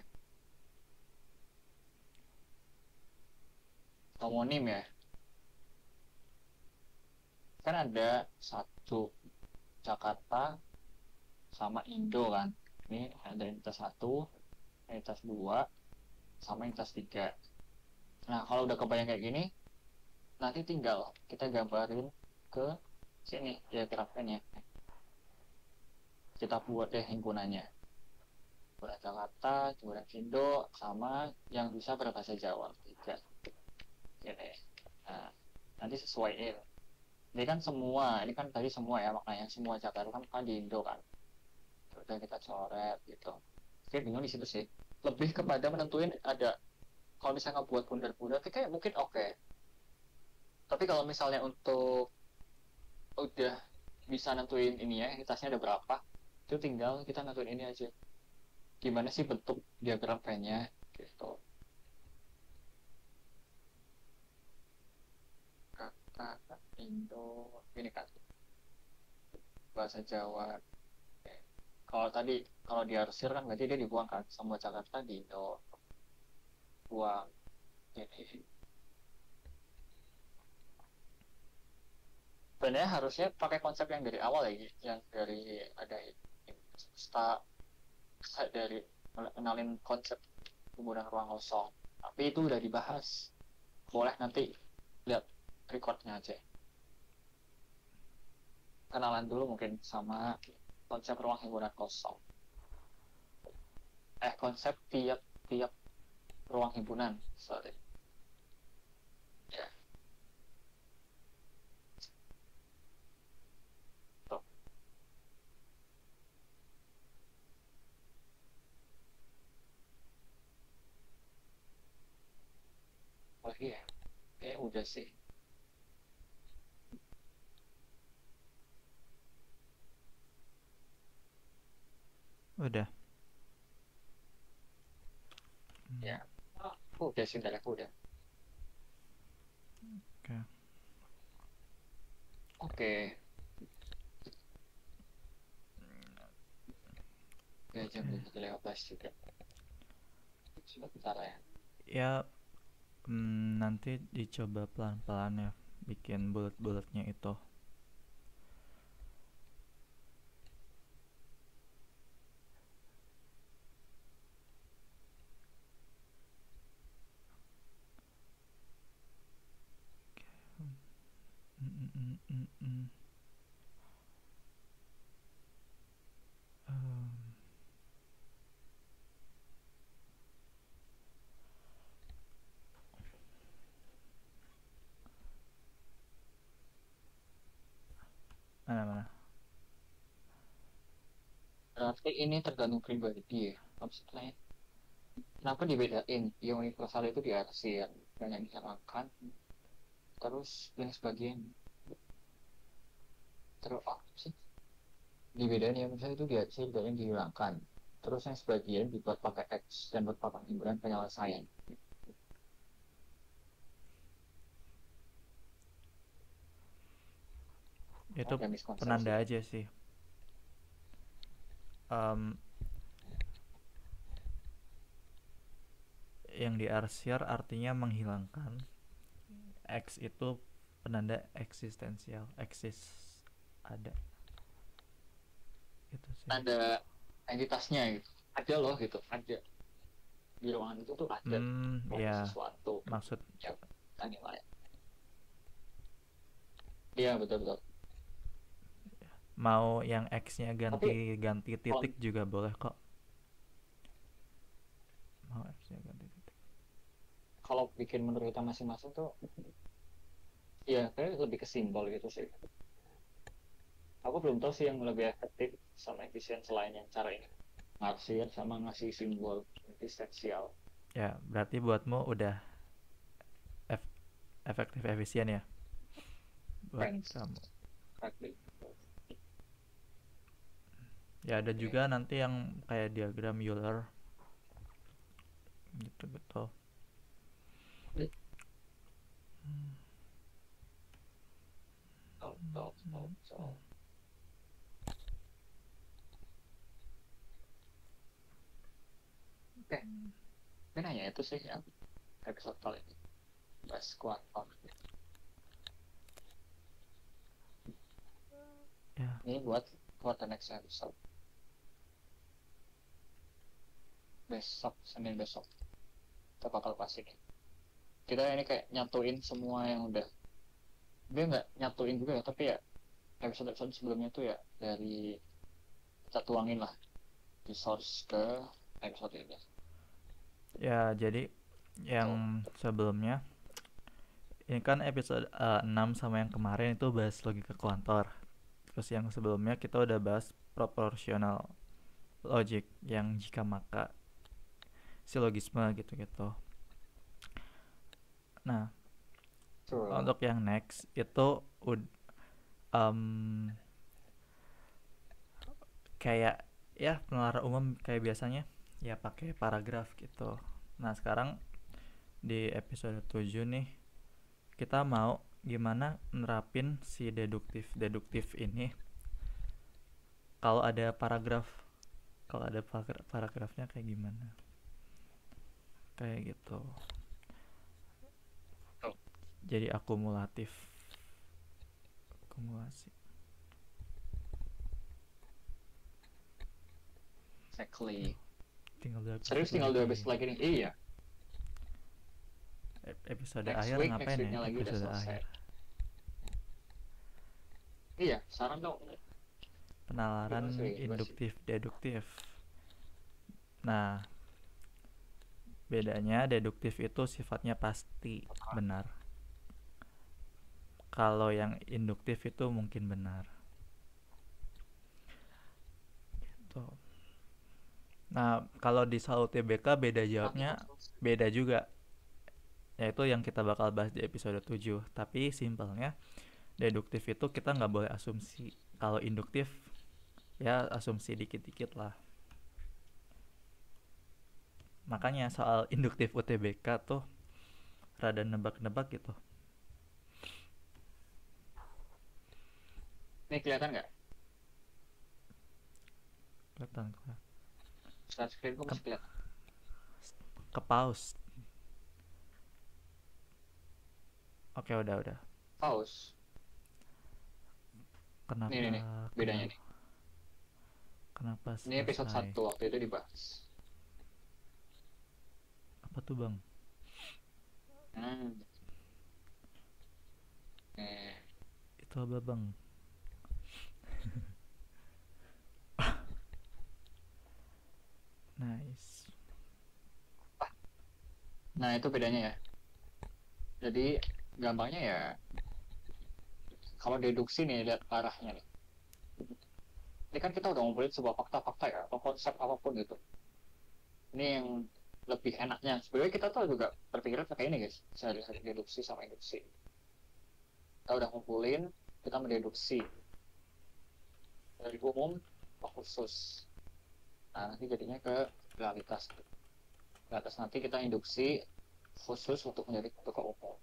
homonim ya. Kan ada satu Jakarta sama Indo kan. Ini ada identitas satu, identitas dua, sama identitas tiga. Nah, kalau udah kebayang kayak gini, nanti tinggal kita gambarin ke sini diagramnya. Kita buat deh himpunannya. Himpunan Jakarta, himpunan Indo, sama yang bisa berbahasa Jawa. Tiga. Gini. Nah, nanti sesuaiin. Ini kan semua, ini kan tadi semua ya maknanya semua Jakarta kan di Indo kan. Udah kita coret gitu. Oke, bingung di situ sih. Lebih kepada menentuin ada kalau misalnya buat bundar-bundar, kayak mungkin oke. Tapi kalau misalnya untuk udah bisa nentuin ini ya, entitasnya ada berapa, itu tinggal kita nentuin ini aja. Gimana sih bentuk diagram pennya gitu. Kata Indo, ini kan bahasa Jawa. Kalau tadi kalau diarsir kan berarti dia dibuang kan semua Jakarta di Indo buang ini. Sebenarnya harusnya pakai konsep yang dari awal ya, yang dari ada semesta dari kenalin konsep penggunaan ruang kosong. Tapi itu udah dibahas. Boleh nanti lihat recordnya aja. Kenalan dulu mungkin sama konsep ruang himpunan kosong. Konsep tiap ruang himpunan. Sorry. Ya, tuh. Lagi ya. Udah sih. Udah. Ya. Udah sih, udah aku udah. Oke. Oke. Oke, jam 7.15 juga. Sebentar ya. Ya, nanti dicoba pelan-pelan ya bikin bulat-bulatnya itu. Mm, mm, mm, mm. Em, mana? Berarti ini tergantung pribadi ya. Maksudnya, kenapa dibedain? Yang universal itu diarsir dan yang dihilangkan. Terus yang sebagian terus apa sih? Dibedain yang misalnya itu diarsir dan yang dihilangkan. Terus yang sebagian dibuat pakai X dan berpapan imbuhan penyelesaian. itu Ada miskonsepsi. penanda aja sih. Em, yang diarsir artinya menghilangkan. X itu penanda eksistensial, eksis, ada, itu sih. Ada entitasnya gitu. Ada loh gitu. Ada di ruangan itu tuh ada Ya, sesuatu maksud yang kita nilai. Iya betul betul. mau yang X-nya Tapi ganti kalau titik juga boleh kok. Mau X-nya ganti titik. kalau bikin menurut kita masing-masing tuh, ya kayak lebih ke simbol gitu sih. Aku belum tahu sih yang lebih efektif sama efisien selain yang cara ini. Ngarsir sama ngasih simbol eksistensial. Ya, berarti buatmu udah ef- efektif efisien ya buat Thanks. kamu. Praktik. Ya ada Oke. juga nanti yang kayak diagram Euler gitu. So. Oke, ini hanya itu sih yang episode kali ini. Bahas kuantum. Ya, Ini buat the next episode. Senin besok. Kita bakal bahas ini. Kita ini kayak nyatuin semua yang udah. Dia nggak nyatuin juga ya, tapi ya episode-episode sebelumnya tuh ya dari kita tuangin lah di source ke episode ini. ya jadi yang sebelumnya ini kan episode 6 sama yang kemarin itu bahas logika kuantor. Terus yang sebelumnya kita udah bahas proportional logic yang jika maka silogisme gitu-gitu. Nah, untuk yang next itu um, kayak ya pengeluaran umum kayak biasanya ya pakai paragraf gitu. Nah, sekarang di episode 7 nih kita mau gimana nerapin si deduktif ini kalau ada paragrafnya kayak gimana, kayak gitu. Jadi akumulasi. Exactly. Serius tinggal 2 episode lagi nih. Iya. Episode next akhir week, ngapain ya? lagi Episode akhir. Iya, saran dong. Penalaran induktif deduktif. Nah, bedanya deduktif itu sifatnya pasti benar. Kalau yang induktif itu mungkin benar. Gitu. Nah, kalau di soal UTBK beda jawabnya, beda juga. Yaitu yang kita bakal bahas di episode 7. Tapi simpelnya, deduktif itu kita nggak boleh asumsi. Kalau induktif, ya asumsi dikit-dikit lah. Makanya soal induktif UTBK tuh rada nebak-nebak gitu. Ini kelihatan nggak? Kelihatan. Start screen kok Kan masih kelihatan. ke pause. Oke, udah. Pause. Kenapa Nih. Bedanya kenapa nih. kenapa Ini episode selesai? 1 waktu itu dibahas. Apa tuh, Bang? Hmm. Eh, Itu apa, Bang? Nice. Nah, itu bedanya ya. Jadi, gampangnya ya, kalau deduksi nih, lihat arahnya nih. Ini kan kita udah ngumpulin sebuah fakta-fakta ya, atau konsep apapun gitu. Ini yang lebih enaknya. Sebenarnya kita tuh juga berpikiran pakai ini guys, sehari-hari deduksi sama induksi. Kita udah ngumpulin, kita mendeduksi dari umum ke khusus. Nah, nanti jadinya ke realitas. Realitas nanti kita induksi khusus untuk menjadi ke umum.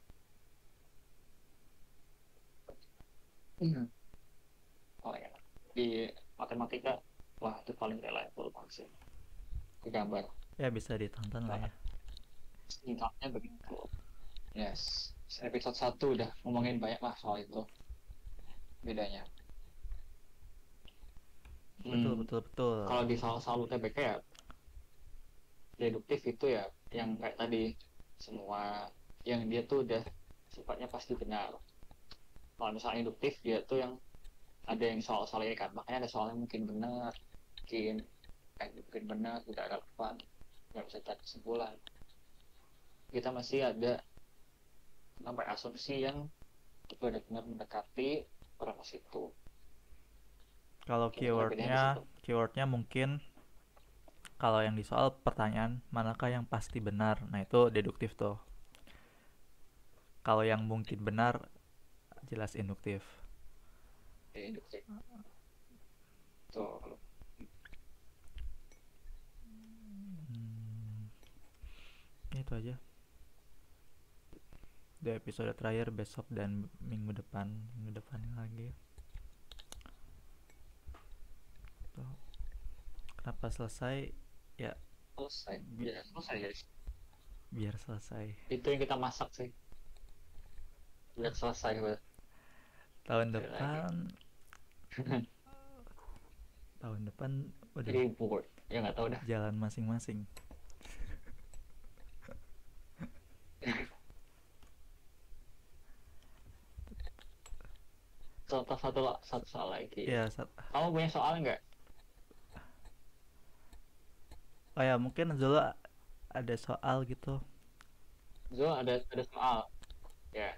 Hmm. Paling enak. Di matematika, wah itu paling reliable banget sih. Di gambar. Ya bisa ditonton lah Nah, ya. singkatnya begitu. Yes. Episode 1 udah ngomongin banyak lah soal itu. Bedanya. Betul, Hmm, betul, betul. kalau di soal-soal UTBK ya, deduktif itu ya yang kayak tadi, semua yang dia tuh udah sifatnya pasti benar. Kalau misalnya induktif dia tuh yang ada yang soal-soal ini kan, makanya ada soal yang mungkin benar, mungkin benar, tidak relevan, nggak bisa cari kesimpulan. Kita masih ada sampai asumsi yang benar-benar mendekati pada situ. Kalau Kira-kira bedanya di situ. keywordnya mungkin kalau yang di soal pertanyaan manakah yang pasti benar. Nah, itu deduktif tuh. Kalau yang mungkin benar jelas induktif. Induktif tuh. Hmm, itu aja. Di episode terakhir besok dan minggu depan lagi. Tuh. Kenapa selesai? Ya, Selesai bi- ya, selesai guys. biar selesai. Itu yang kita masak sih, biar selesai buat Tahun sekali lagi. depan, tahun depan, waduh, Ribut ya, nggak tahu dah. jalan masing-masing. Contoh satu soal lagi. Ya, Kamu punya soal nggak? oh ya mungkin dulu ada soal gitu. Zo, ada soal ya,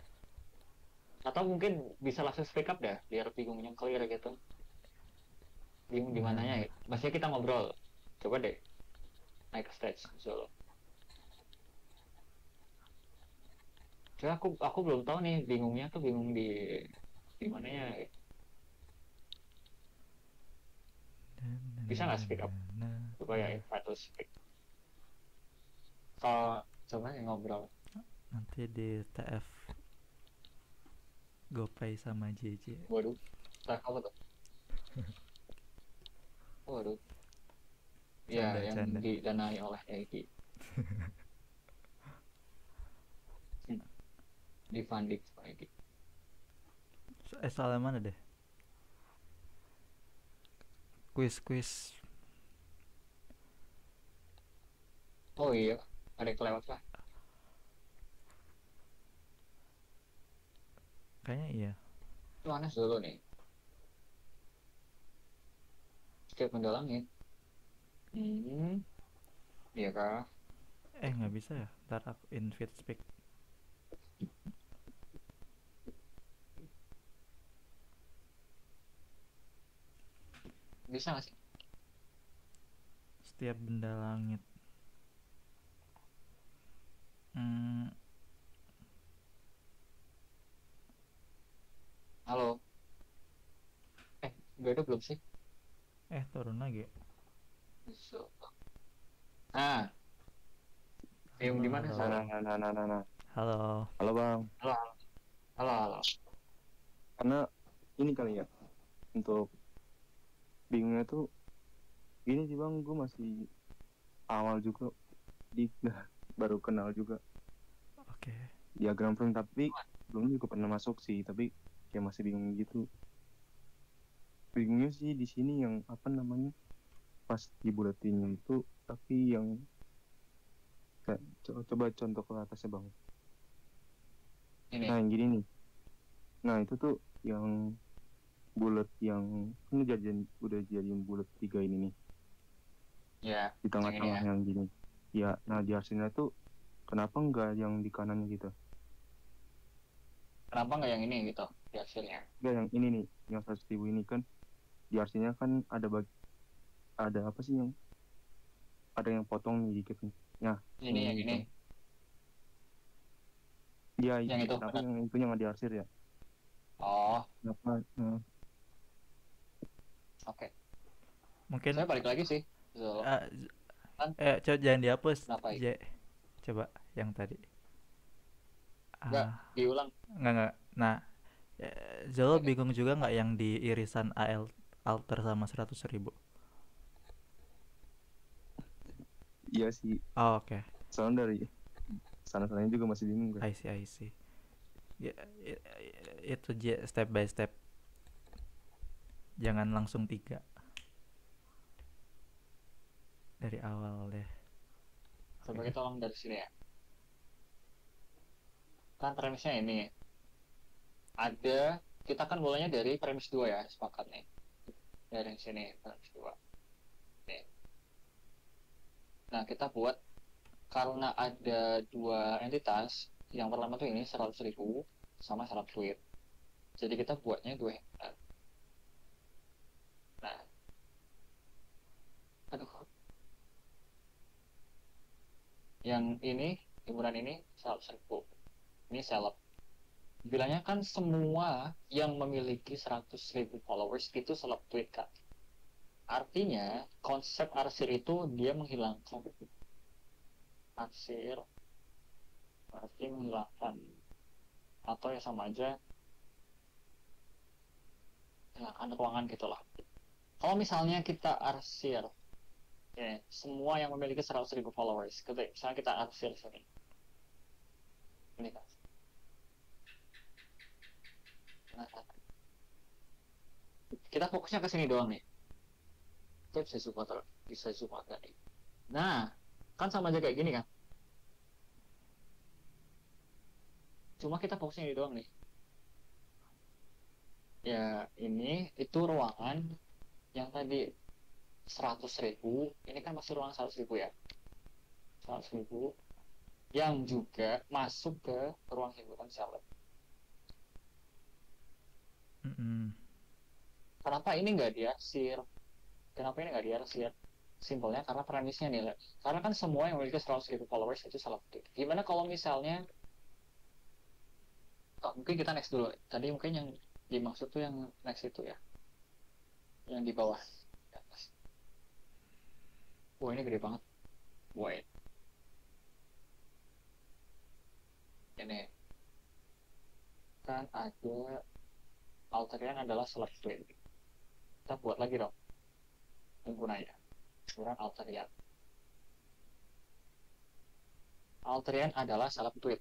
atau mungkin bisa langsung speak up dah biar bingungnya clear gitu. Bingung di mananya Benar-benar. ya, maksudnya kita ngobrol. Coba deh naik ke stage Zolo. Soalnya aku belum tahu nih, bingungnya tuh bingung di mananya. Bisa nggak speak up supaya invite to speak. Kalau coba yang ngobrol. Nanti di TF GoPay sama JJ. Waduh, tak apa tuh? Waduh, ya Canda, yang canda. didanai oleh Egi. Di funding sama Egi. Soal yang mana deh? Quiz. Oh iya, ada yang kelewat lah. Kayaknya iya. Mana dulu nih? Setiap mendalangin. Iya kah? Nggak bisa ya. Ntar aku invite speak. Bisa nggak sih? Setiap benda langit. Hmm, Halo, udah ada belum sih? turun lagi. Bisa. Nah, yang Halo, di mana halo. sekarang? Nah. Halo. Halo Bang, Halo, halo, halo. karena ini kali ya, untuk bingungnya tuh gini sih Bang, gue masih awal juga di baru kenal juga Oke. diagram frame, tapi belum juga pernah masuk sih, tapi kayak masih bingung gitu. Bingungnya sih di sini yang apa namanya, pas dibulatinnya itu, tapi yang coba contoh ke atasnya bang. Ini Nah yang gini nih, nah itu tuh yang bulat, yang kan udah jadiin bulat 3 ini nih ya, di yang ini tengah-tengah ya. yang gini ya. Nah di arsenal tuh kenapa enggak yang di kanannya gitu? Kenapa nggak yang ini gitu di hasilnya? Enggak yang ini nih, yang 100.000 ini kan di arsenalnya kan ada apa sih, yang ada yang potong nih dikit nih. Nah Ini yang ini ini, itu dia, yang itu kenapa benar. yang itu yang diarsir ya? Oh, Kenapa? oke. Mungkin Saya balik lagi sih. So, eh, kan coba jangan dihapus, kenapa J. Coba yang tadi. nggak Ah, diulang? nggak. Nah, Zolo Oke. bingung juga nggak yang di irisan alter sama 100.000? Iya sih, Oh, oke. soalnya dari sana-sananya juga masih bingung kan. I see. Ya, itu step by step. Jangan langsung 3 dari awal deh. Coba Oke. kita ulang dari sini ya. Kan premisnya ini ada, kita kan mulainya dari premis 2 ya, sepakat nih. Dari sini premis 2. Nih. Nah, kita buat karena ada dua entitas. Yang pertama tuh ini 100.000 sama syarat fluid. Jadi kita buatnya 2 hektar. Nah, aduh, yang ini hiburan ini 100.000. Ini seleb. Bilangnya kan semua yang memiliki 100.000 followers itu seleb tweet kan. Artinya konsep arsir itu dia menghilangkan arsir, berarti menghilangkan, atau ya sama aja menghilangkan ruangan gitulah. Kalau misalnya kita arsir ya, semua yang memiliki 100.000 followers, misalnya kita arsir sini, ini kan. Nah, kita fokusnya ke sini doang nih. Kita bisa zoom out tadi. Nah, kan sama aja kayak gini kan. Cuma kita fokusnya ini doang nih. Ya, ini itu ruangan yang tadi 100.000, ini kan masih ruangan 100.000 ya. 100.000 yang juga masuk ke ruang hiburan seleb. Mm-mm. Kenapa ini nggak diarsir? Kenapa ini nggak diarsir? Simpelnya karena premisnya nih, karena kan semua yang memiliki 100.000 followers itu seleb. Gimana kalau misalnya, mungkin kita next dulu. Tadi mungkin yang dimaksud tuh yang next itu ya, yang di bawah. Di atas. Wah, ini gede banget. Wait. Ini kan ada alterian adalah seleb tweet. Kita buat lagi dong penggunanya. Ukuran alterian. Alterian adalah seleb tweet.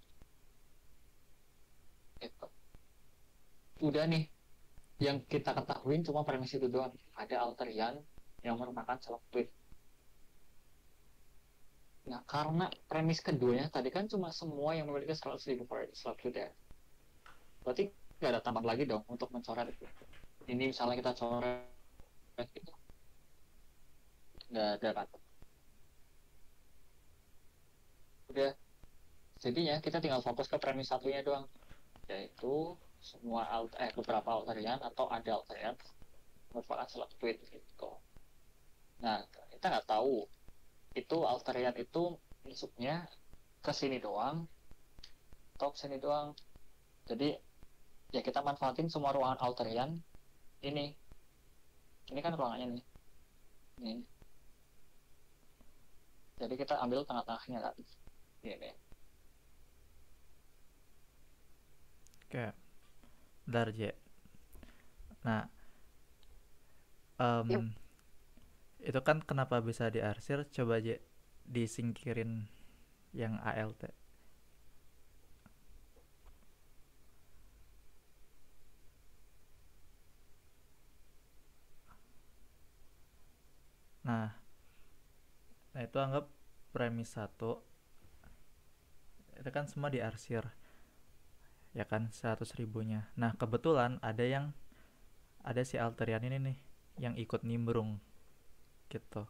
Itu. Udah nih, yang kita ketahui cuma premis itu doang. Ada alterian yang merupakan seleb tweet. Nah, karena premis keduanya tadi kan cuma semua yang memiliki 100.000 seleb tweet ya. Berarti nggak ada tambahan lagi dong untuk mencoret. Ini misalnya kita coret gitu. Nggak ada kan. Udah, jadinya kita tinggal fokus ke premis satunya doang. Yaitu semua beberapa alterian atau ada alterian merupakan seleb tweet gitu. Nah, kita nggak tahu itu alterian itu masuknya ke sini doang atau ke sini doang. Jadi ya kita manfaatin semua ruangan alterian ini. Ini kan ruangannya nih. Ini. Jadi kita ambil tengah-tengahnya kan. Ini. Oke. Bentar, J. Nah, em, itu kan kenapa bisa diarsir? Coba J disingkirin yang ALT. Nah, itu anggap premis 1 itu kan semua diarsir ya kan 100 ribunya. Nah kebetulan ada si Alterian ini nih yang ikut nimbrung gitu.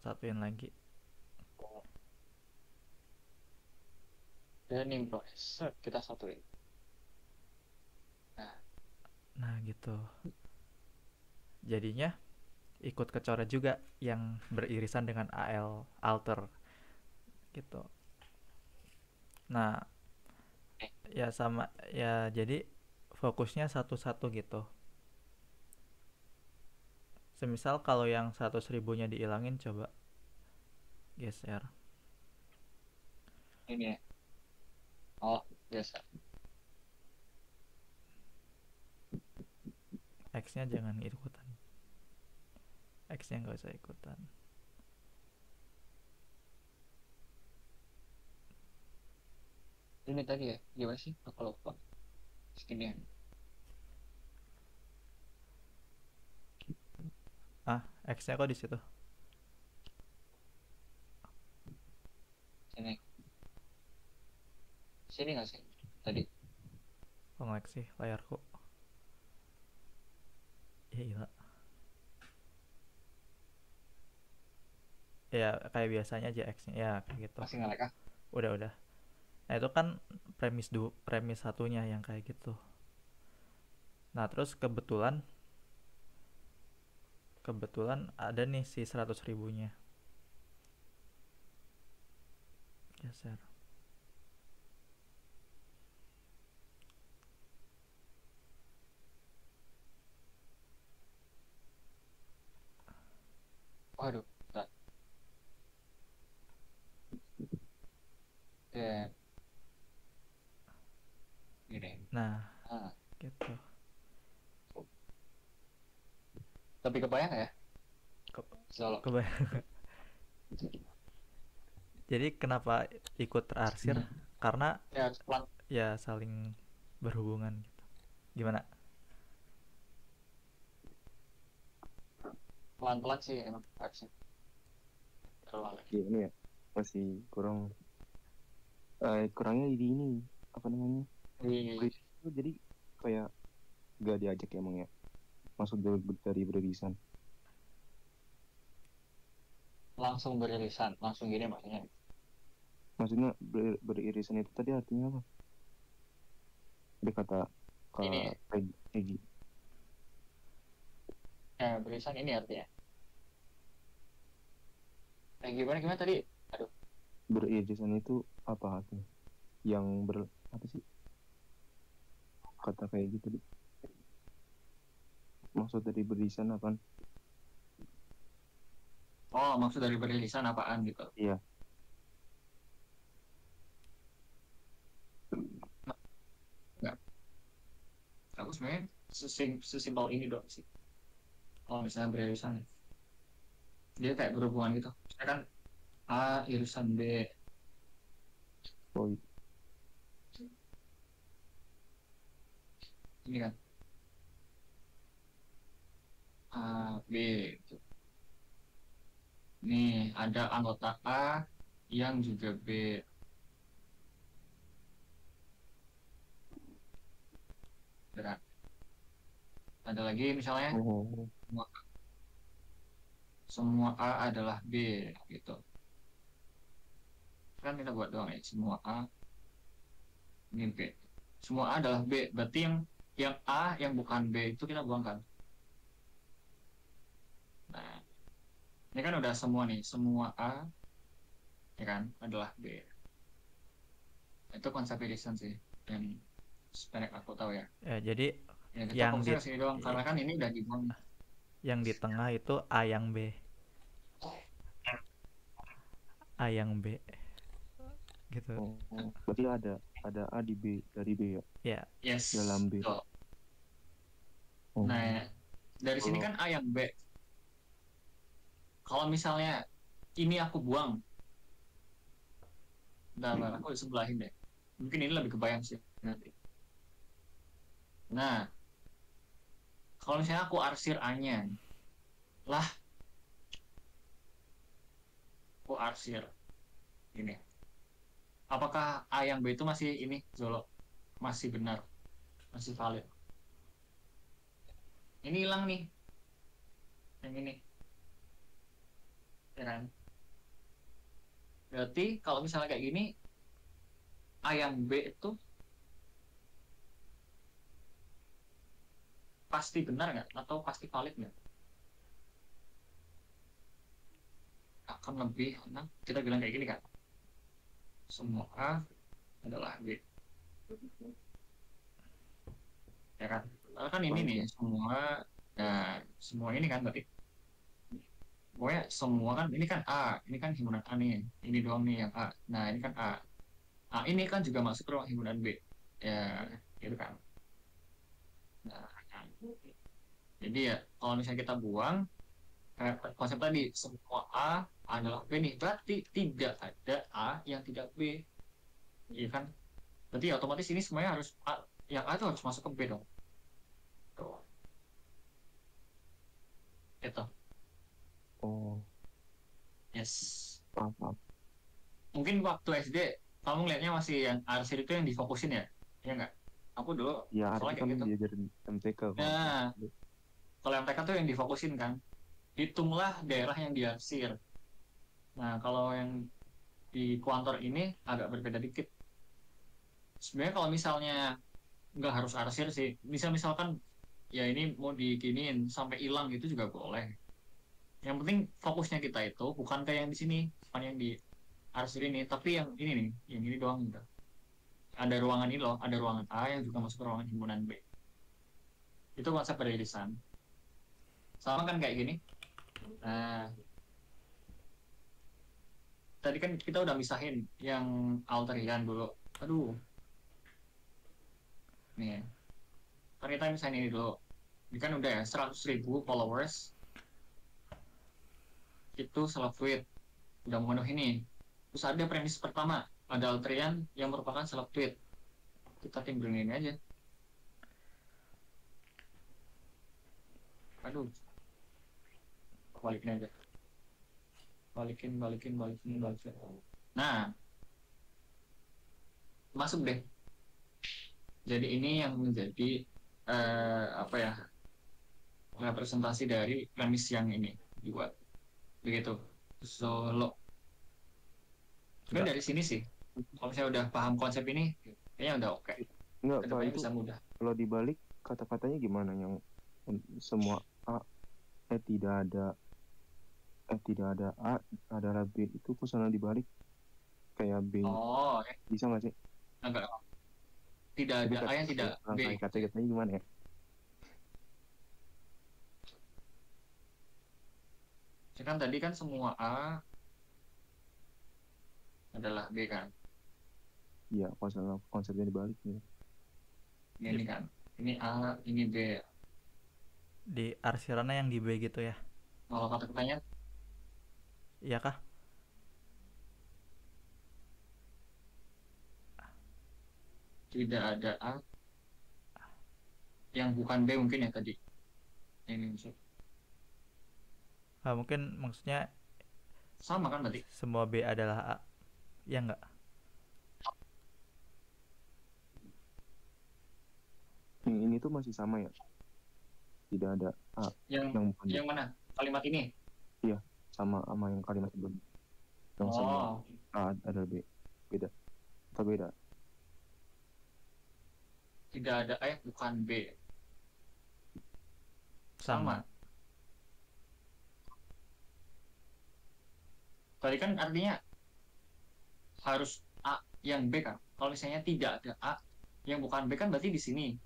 Satuin lagi. Dan nih bro, set, kita satuin. Nah gitu. Jadinya ikut kecoret juga yang beririsan dengan AL alter gitu. Nah ya sama ya, jadi fokusnya satu-satu gitu. Semisal kalau yang 100 ribunya dihilangin, coba geser Ini ya. Oh, biasa. X nya jangan ikutan, X nya nggak usah ikutan. Ini tadi ya, gimana sih? Aku lupa. Segini ya. X nya kok di situ? Sini. Sini nggak sih? Tadi. Kok nge-lag sih layarku? Ya gila. Ya kayak biasanya aja X nya ya kayak gitu. Masih nge-lag ah? Udah. Nah itu kan premis satunya yang kayak gitu. Nah terus kebetulan ada nih si 100 ribunya. Geser. Waduh, bentar. Ya. Gini. Nah Ah, gitu. tapi kebayang nggak ya? Ke- Solo. Kebayang. Jadi kenapa ikut terarsir? Karena Ya, harus pelan. ya saling berhubungan gitu. Gimana? Pelan-pelan sih emang harusnya. Terlalu. Ya, ini ya masih kurangnya di ini apa namanya Iya. itu, jadi kayak gak diajak emang ya, maksud dari beririsan. Langsung beririsan, langsung gini maksudnya. Maksudnya beririsan itu tadi artinya apa? Dia kata ke Ini. Peggy. Beririsan ini artinya. Gimana tadi? Aduh. Beririsan itu apa artinya? Yang apa sih? Kata kayak gitu deh. Maksud dari beririsan apa? Oh, maksud dari beririsan apaan gitu? Iya. Enggak. Aku sebenarnya sesimpel ini dong sih. Kalau misalnya beririsan, dia kayak berhubungan gitu. Misalnya kan A irisan B. Oh, Ini kan A, B gitu. Nih, ada anggota A yang juga B. Berat. Ada lagi misalnya oh. semua A adalah B gitu. Kan kita buat doang ya, semua A ini B. Semua A adalah B, berarti yang A yang bukan B itu kita buangkan. Nah, ini kan udah semua nih, semua A ya kan adalah B. Itu konsep irisan sih yang sependek aku tahu ya. Ya jadi Ya kita yang fokusnya ke sini doang karena kan ini udah dibuang. yang di tengah itu A yang B. A yang B gitu. Oh, berarti ada A di B, dari B ya, Ya Yes. dalam B. Betul. Oh. Nah, dari sini kan A yang B. Kalau misalnya ini aku buang. Nah, aku sebelahin deh. Mungkin ini lebih kebayang sih nanti. Nah, kalau misalnya aku arsir A-nya, lah, aku arsir ini. Apakah A yang B itu masih ini, Zolo? Masih benar, masih valid. Ini hilang nih, yang ini. Ya kan? Berarti kalau misalnya kayak gini, A yang B itu pasti benar nggak? Atau pasti valid nggak? Akan lebih, nah, kita bilang kayak gini kan. Semua A adalah B. Ya kan? Karena kan ini nih, semua ini kan berarti. Pokoknya semua kan, ini kan himpunan A nih. Ini doang nih yang A. Nah, ini kan A. A ini kan juga masuk ke ruang himpunan B. Ya, gitu kan. Nah, jadi ya, kalau misalnya kita buang, konsep tadi semua A adalah B nih, berarti tidak ada A yang tidak B, iya kan? Berarti ya otomatis ini semuanya harus A, yang A itu harus masuk ke B dong. Tuh, itu, Oh, yes. paham. Mungkin waktu SD kamu ngeliatnya masih yang arsir itu yang difokusin ya, ya nggak? Aku dulu Ya, soalnya arti kayak kan gitu. diajarin MTK kalau Nah, kalau MTK tuh yang difokusin kan, hitunglah daerah yang diarsir. Nah, kalau yang di kuantor ini agak berbeda dikit. Sebenarnya kalau misalnya nggak harus arsir sih, misalkan ya ini mau diginiin sampai hilang itu juga boleh. Yang penting fokusnya kita itu bukan kayak yang di sini, bukan yang di arsir ini, tapi yang ini nih, yang ini doang gitu. Ada ruangan ini loh, ada ruangan A yang juga masuk ke ruangan himpunan B. Itu konsep peririsan. Sama kan kayak gini. Nah, tadi kan kita udah misahin yang alterian dulu. Aduh, nih. Kan kita misahin ini dulu. Ini kan udah ya 100.000 followers itu self tweet udah memenuhi ini. Terus ada premis pertama, ada alterian yang merupakan self tweet. Kita timbulin ini aja. Aduh, balikin aja. Balikin. Nah, masuk deh. Jadi ini yang menjadi apa ya, representasi dari premis yang ini dibuat. Begitu. Solo. Sebenarnya dari sini sih, kalau saya udah paham konsep ini, kayaknya udah oke. Enggak, Pak, Kedepannya itu bisa mudah. kalau dibalik kata-katanya gimana yang semua A tidak ada A adalah B, itu kok salah dibalik kayak B, Oh, bisa nggak sih? enggak. Tidak Ini ada A yang tidak B. kata-katanya gimana ya? Kan tadi kan semua A adalah B kan. Iya, konsepnya dibalik ya. Ini kan. Ini A, ini B. Di arsirannya yang di B gitu ya. Kalau kata-katanya Iya kah? tidak ada A yang bukan B mungkin ya tadi. Ini maksud. Mungkin maksudnya Sama kan berarti? semua B adalah A. Ya enggak? Yang ini tuh masih sama ya? Tidak ada A Yang bukan B. yang mana? Kalimat ini? Iya, sama yang kalimat sebelum. Yang semua Oh, A adalah B. Beda. Atau beda? tidak ada A yang bukan B. Sama. Tadi kan artinya harus A yang B kan. Kalau misalnya tidak ada A yang bukan B kan berarti di sini.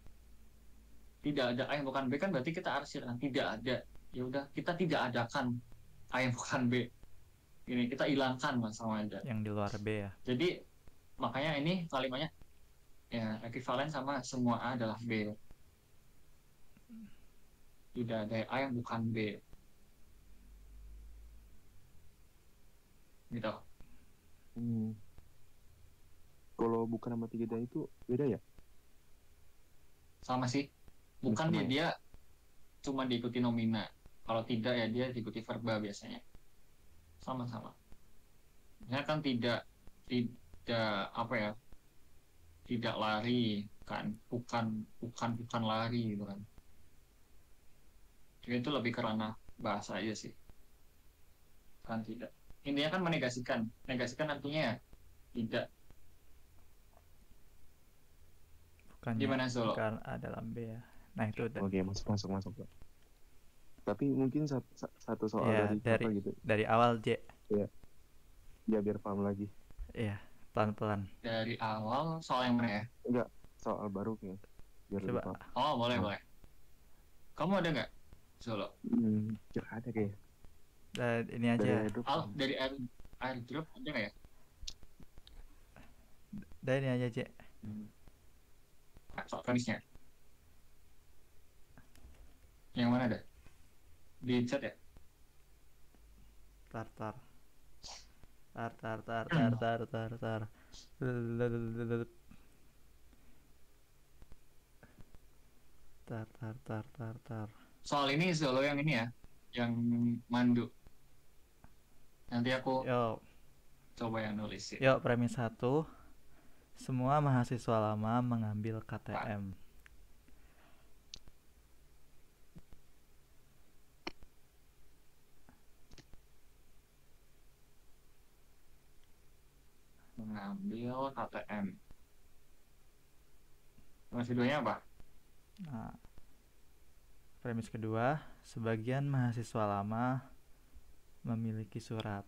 Tidak ada A yang bukan B kan berarti kita arsir kan. Tidak ada. Ya udah, kita tidak adakan A yang bukan B. Ini kita hilangkan mas sama aja. Yang di luar B ya. Jadi makanya ini kalimatnya ya ekuivalen sama semua A adalah B. Tidak ada A yang bukan B. gitu. Hmm. Kalau bukan nama tiga dia itu beda ya? Sama sih, bukan Sama dia ya? dia cuma diikuti nomina, kalau tidak ya dia diikuti verba biasanya. Sama-sama, ya kan, tidak tidak apa ya, tidak lari kan, bukan bukan bukan lari gitu kan. Jadi itu lebih ke ranah bahasa aja sih, kan tidak. Intinya kan menegasikan, negasikan artinya ya tidak. Bukannya Gimana Solo? bukan A dalam B ya. Nah itu udah. Oke, masuk masuk masuk. Tapi mungkin satu soal Ya dari kakak gitu. dari awal J. Ya, ya biar paham lagi. Iya, pelan-pelan. Dari awal soal yang mana ya? Enggak, soal baru kayaknya. Biar lebih Coba paham. Oh, boleh Oh. boleh. Kamu ada nggak Solo? Kira ada kayak. ini Dari aja. hidup. Dari air drop ada nggak ya? Dari ini aja J. Nah, soal premisnya. Yang mana ada? Di chat ya? Tar tar. Tar tar tar tar tar tar tar. Tar tar tar tar tar. Soal ini Solo yang ini ya, yang mandu. Nanti aku Yo, coba yang nulis ya. yo premis 1. Semua mahasiswa lama mengambil KTM. Mengambil KTM. Premis keduanya apa? Nah, premis kedua, sebagian mahasiswa lama memiliki surat.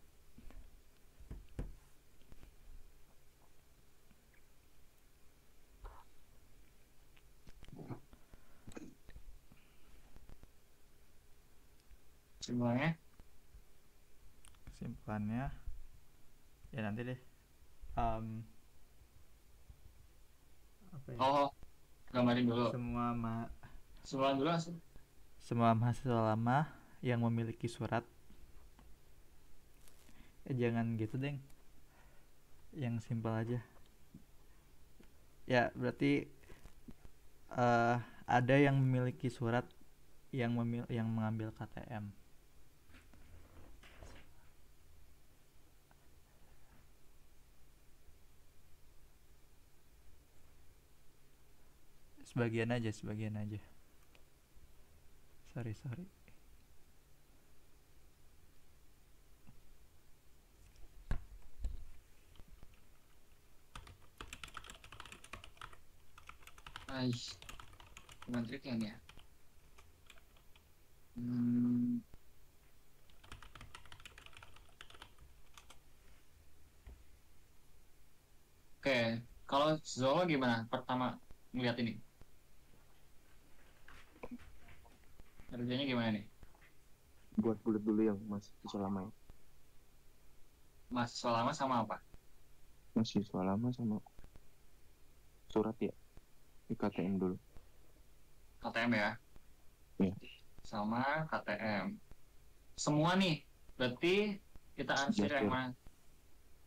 Kesimpulannya? Kesimpulannya ya nanti deh. Apa ya? Oh, gambarin dulu. Kesimpulan dulu langsung. Semua mahasiswa lama yang memiliki surat. Jangan gitu deng. Yang simpel aja. Ya berarti ada yang memiliki surat yang mengambil KTM. Sebagian aja. Sorry. Aish, bukan trik yang ya. Oke, kalau Zolo gimana pertama ngeliat ini? Kerjanya gimana nih? Buat bulat dulu yang masih selama ya. Mahasiswa lama sama apa? Masih lama sama surat ya. Di KTM dulu. KTM ya? Iya. Sama KTM. Semua nih, berarti kita answer yang mana?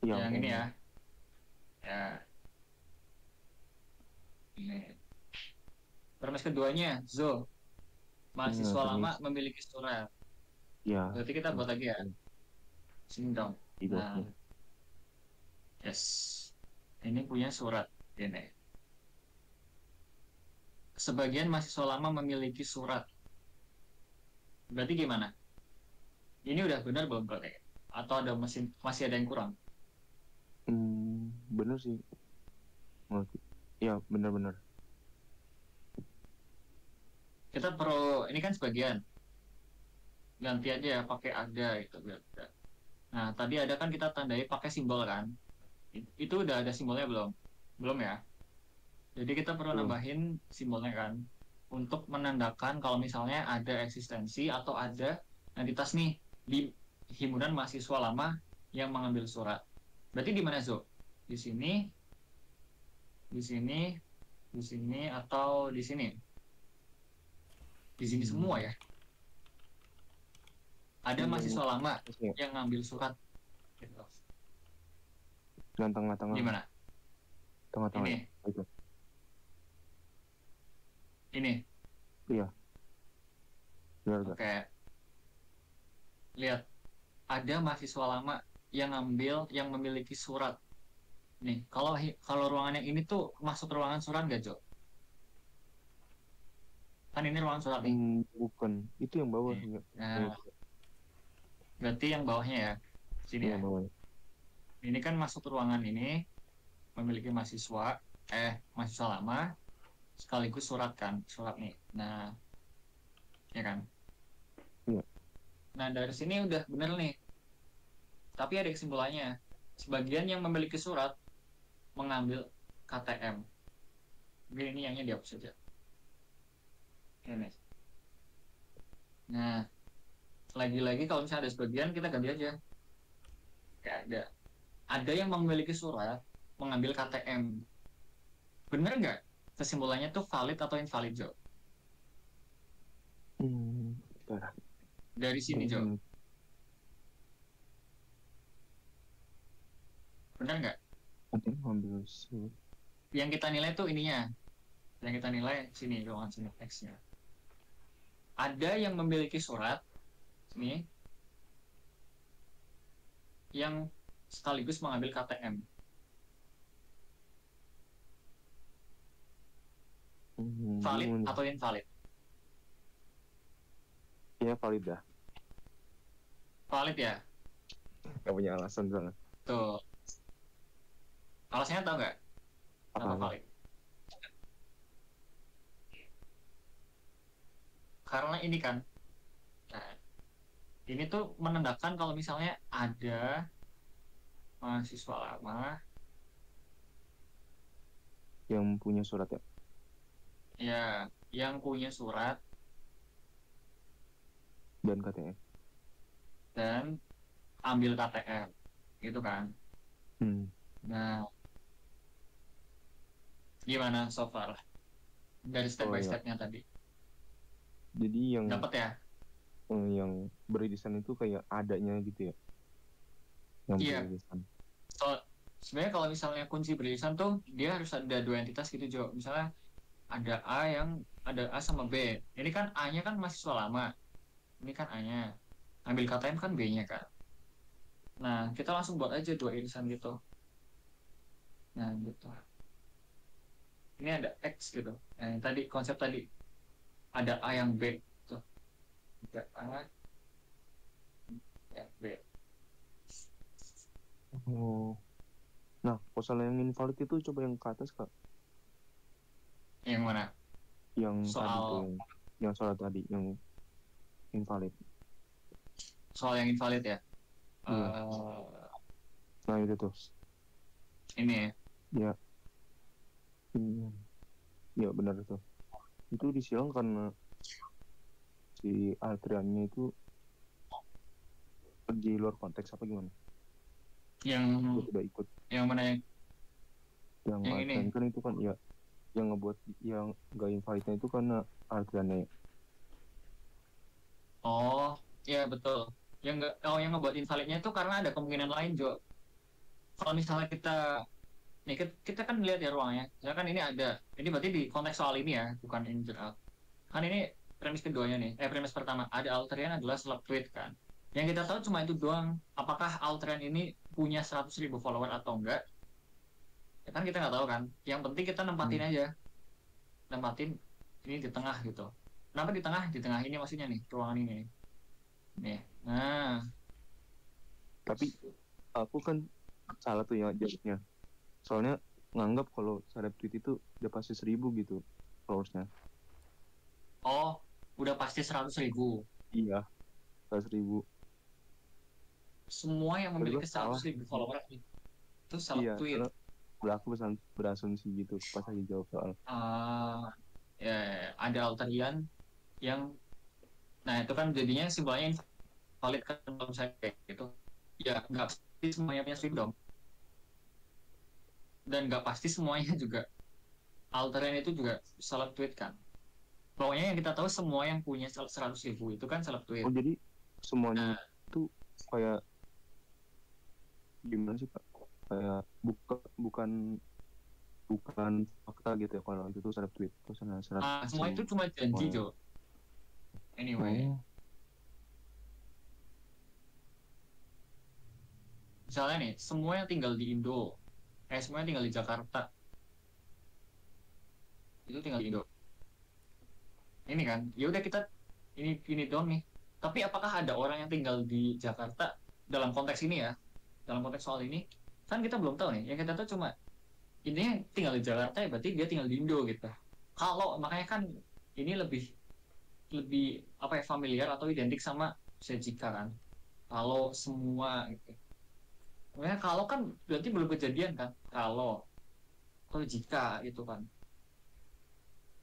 Yang ini ya. Ya. Ini. Premis keduanya, Zo. Mahasiswa lama memiliki surat. Ya. Berarti kita buat lagi ya. Sini dong. Nah. Yes. Ini punya surat. Ini. Sebagian mahasiswa lama memiliki surat. Berarti gimana? Ini udah benar belum berarti? Atau ada masih ada yang kurang? Bener sih. Ya benar-benar. Kita perlu, ini kan sebagian. Ganti aja ya, pakai ada gitu. Nah, tadi ada kan kita tandai pakai simbol kan? Itu udah ada simbolnya belum? Belum ya? Jadi kita perlu nambahin simbolnya kan? Untuk menandakan kalau misalnya ada eksistensi atau ada entitas nih di himpunan mahasiswa lama yang mengambil surat. Berarti di mana Zo? Di sini, atau di sini? Di sini semua ya. Ada mahasiswa lama yang ngambil surat. Yang tengah-tengah. Gimana? Tengah-tengah. Ini, Itu. ini. Iya. Benar gak? Oke, lihat. Ada mahasiswa lama yang memiliki surat. Nih, kalau ruangan yang ini tuh masuk ruangan surat nggak, Jo? Kan ini ruangan surat nih. Bukan. Itu yang bawah. Nih. Ya. Nah, berarti yang bawahnya ya. Sini Iya, ya. bawah. Ini kan masuk ruangan ini memiliki mahasiswa lama sekaligus surat nih. Nah, ya kan. Iya. Nah, dari sini udah bener nih. Tapi ada kesimpulannya. Sebagian yang memiliki surat mengambil KTM. Mungkin ini yangnya dihapus saja. Ini. Nah, lagi-lagi kalau misalnya ada sebagian kita ganti aja. Kayak ada yang memiliki surat mengambil KTM. Bener nggak? Kesimpulannya tuh valid atau invalid, Jo? Bentar. Dari sini, Jo. Bener nggak? Ada yang ngambil surat. Yang kita nilai tuh ininya. Yang kita nilai sini, ruangan sini X-nya. Ada yang memiliki surat nih yang sekaligus mengambil KTM. Valid atau invalid? Iya, valid dah. Valid ya? Gak punya alasan soalnya. Tuh. Alasannya tau nggak? Kenapa Apa? valid? Karena ini kan, nah, ini tuh menandakan kalau misalnya ada mahasiswa lama Yang punya surat ya? ya yang punya surat Dan KTM. dan ambil KTM, gitu kan? Nah, gimana so far dari step by stepnya tadi? Jadi yang Dapat ya? yang beririsan itu kayak adanya gitu ya? Yang Iya. beririsan. Sebenarnya kalau misalnya kunci beririsan tuh dia harus ada dua entitas gitu, Jo. Misalnya ada A sama B. Ini kan A-nya kan mahasiswa lama. Ini kan A-nya. Ambil KTM kan B-nya kan. Nah, kita langsung buat aja dua irisan gitu. Nah, gitu. Ini ada X gitu. Nah, yang tadi konsep tadi ada A yang B tuh. Ada A yang B. Oh. Nah, soal yang invalid itu coba yang ke atas, Kak. Yang mana? Yang Soal- tadi tuh, yang soal tadi, yang invalid. Soal yang invalid ya. Iya. Nah, itu tuh. Ini Ya. Ya, benar tuh. Itu disilang karena si Altriannya itu pergi luar konteks apa gimana? yang Dia tidak ikut. yang mana yang Yang Yang ini? Altrian kan itu kan ya, yang ngebuat yang gak invalidnya itu karena Altriannya ya. Oh, ya betul. Yang ngebuat invalidnya itu karena ada kemungkinan lain, Jo. Kalau misalnya kita kan lihat ya ruangnya. Misalkan ini berarti di konteks soal ini ya, bukan in general. Kan ini premis keduanya nih. Premis pertama ada Alterian adalah seleb tweet kan. Yang kita tahu cuma itu doang. Apakah Alterian ini punya 100.000 follower atau enggak? Ya kan kita nggak tahu kan. Yang penting kita nempatin aja. Nempatin ini di tengah gitu. Kenapa di tengah? Di tengah ini maksudnya nih, ruangan ini. Nih. Nah, Tapi aku kan salah tuh ya jawabnya. Soalnya nganggap kalau seleb tweet itu udah pasti 1.000 gitu followersnya. oh, udah pasti 100.000. Iya, 100.000. Semua yang memiliki Salah. 100.000 follower itu seleb Iya, tweet. soalnya aku berasumsi gitu pas lagi jawab soal. Ya, ada Alterian yang, nah itu kan jadinya simbolnya invalid kan kalau misalnya kayak gitu. Ya nggak pasti semuanya punya swing dong. Dan nggak pasti semuanya juga Alterian itu juga seleb tweet kan. Pokoknya yang kita tahu semua yang punya 100.000 itu kan seleb tweet. Oh, jadi semuanya itu kayak gimana sih, Pak? kayak bukan bukan fakta gitu ya kalau itu tuh serap tweet terus serap Semua itu cuma janji, Oh. Jo. Anyway, Oh, misalnya nih, semua yang tinggal di Indo, semua yang tinggal di Jakarta, itu tinggal di Indo. Ini kan, ya udah kita ini doang nih. Tapi apakah ada orang yang tinggal di Jakarta dalam konteks ini ya? Dalam konteks soal ini, kan kita belum tahu nih. Yang kita tahu cuma ini tinggal di Jakarta ya berarti dia tinggal di Indo gitu. Kalau makanya kan ini lebih lebih apa ya familiar atau identik sama Sejika kan. Kalau semua gitu. Makanya kalau kan berarti belum kejadian kan. Kalau jika gitu kan.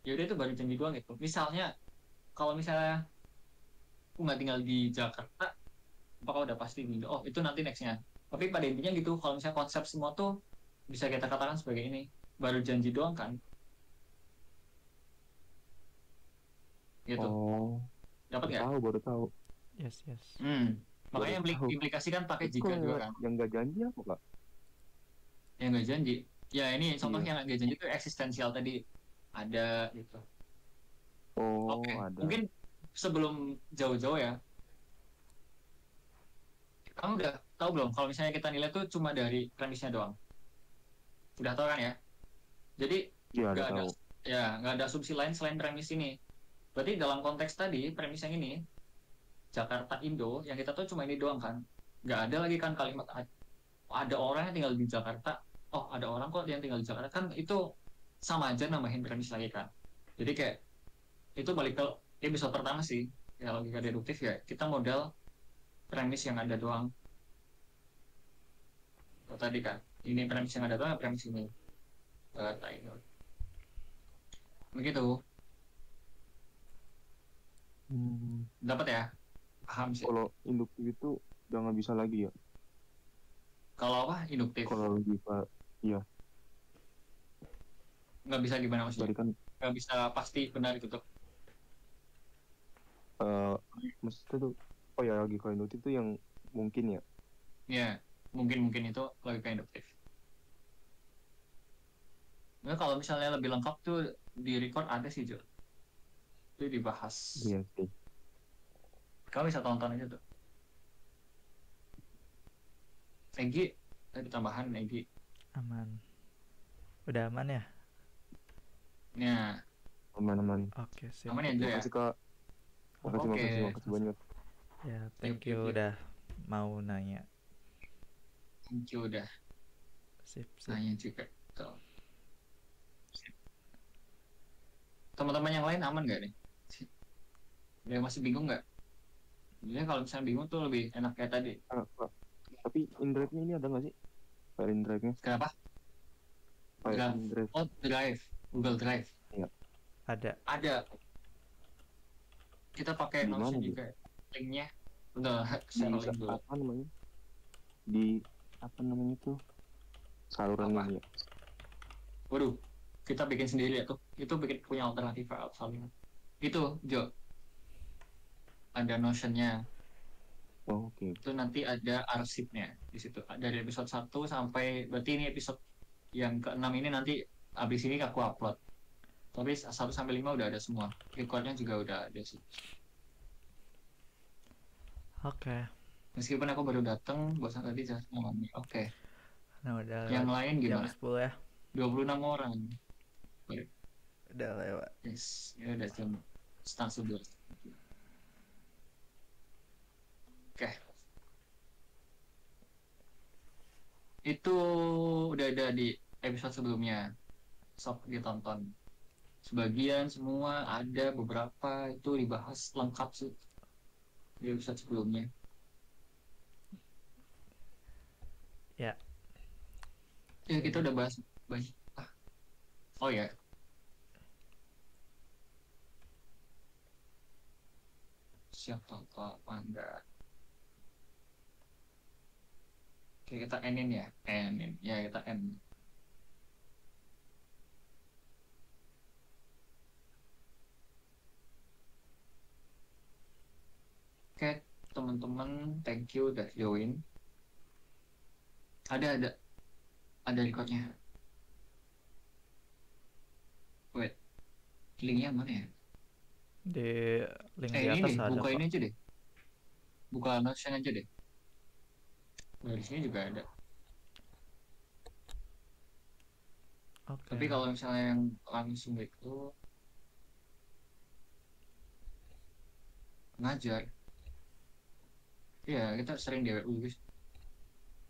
Ya udah itu baru janji doang gitu. Misalnya kalau misalnya aku nggak tinggal di Jakarta, apakah udah pasti di Indo? Oh itu nanti nextnya. Tapi pada intinya gitu. Kalau misalnya konsep semua tuh bisa kita katakan sebagai ini baru janji doang kan gitu. oh, Dapat nggak? baru tahu. Yes, yes. Makanya Baru tahu. implikasi kan pakai Itu jika yang juga kan yang nggak janji apa kak? yang nggak janji ya ini contoh Iya. yang nggak janji itu eksistensial tadi ada gitu. Oh, Oke, ada. mungkin sebelum jauh-jauh ya kamu udah tahu belum kalau misalnya kita nilai tuh cuma dari premisnya doang, udah tahu kan ya? Jadi Iya, ada nggak ada tahu. nggak ada asumsi lain selain premis ini. Berarti dalam konteks tadi premis yang ini Jakarta Indo yang kita tahu cuma ini doang kan, nggak ada lagi kan kalimat ada orang yang tinggal di Jakarta, oh ada orang kok yang tinggal di Jakarta kan itu sama aja nambahin premis lagi kan. Jadi kayak itu balik ke episode pertama sih ya logika deduktif ya kita modal premis yang ada doang. Tadi kan ini premis yang ada doang premis ini ini begitu. Dapat ya, paham sih. Kalau induktif itu udah nggak bisa lagi ya? Kalau apa induktif Kalau logika, iya. nggak bisa gimana maksudnya, Tadi kan nggak bisa pasti benar gitu tuh. maksudnya tuh, oh ya logika induktif tuh yang mungkin ya. Ya mungkin itu logika induktif. Nah, kalau misalnya lebih lengkap tuh di record ada sih Jo, itu dibahas. Iya sih. Kamu bisa tonton aja tuh. Egi ada tambahan Egi. Aman. Udah aman ya? Ya Aman-aman. Oke, sip. aman ya Jo ya. Makasih kak. Oke. Makasih banyak. Ya, thank Yuk, you yuk. udah mau nanya. Thank you udah Sip. nanya juga tuh. Teman-teman yang lain aman gak nih? Dia masih bingung nggak? Jadi kalau misalnya bingung tuh lebih enak kayak tadi. Kak, tapi InDrive-nya ini ada nggak sih? File InDrive-nya? Kenapa? File InDrive. Oh, Drive, Google Drive. Ada. Kita pakai Di mana Notion gitu? juga. Linknya udah share Di link dulu. apa namanya? Di apa namanya tuh? Saluran Apa? ini ya. Waduh, kita bikin sendiri ya tuh. Itu bikin punya alternatif file saling. Itu Jo, ada Notion-nya. Oh, oke. Itu nanti ada arsipnya di situ. Dari episode 1 sampai berarti ini episode yang ke-6 ini nanti habis ini aku upload. Tapi 1 sampai 5 udah ada semua. Recordnya juga udah ada sih. Oke. Meskipun aku baru datang, bosan tadi saya ngomong. Oke. Nah, udah Yang lewat lain jam gimana? 10 ya. 26 orang. Udah lewat. Yes, ya udah jam 10:30. Oke. Itu udah ada di episode sebelumnya. Sok ditonton. Sebagian semua ada, beberapa itu dibahas lengkap sih di episode sebelumnya. Ya. Ya kita udah bahas banyak. Oh ya. Siapa Pak Panda? Oke, kita endin ya. Endin. Ya, kita end. Oke, teman-teman, thank you udah join. Ada Ada recordnya. Wait, linknya mana ya? Di link di Ini atas deh, ada buka kok. ini aja deh. Buka Notion aja deh. Nah, di sini juga ada. Oke. Tapi kalau misalnya yang langsung itu ngajar, ya kita sering DWU guys.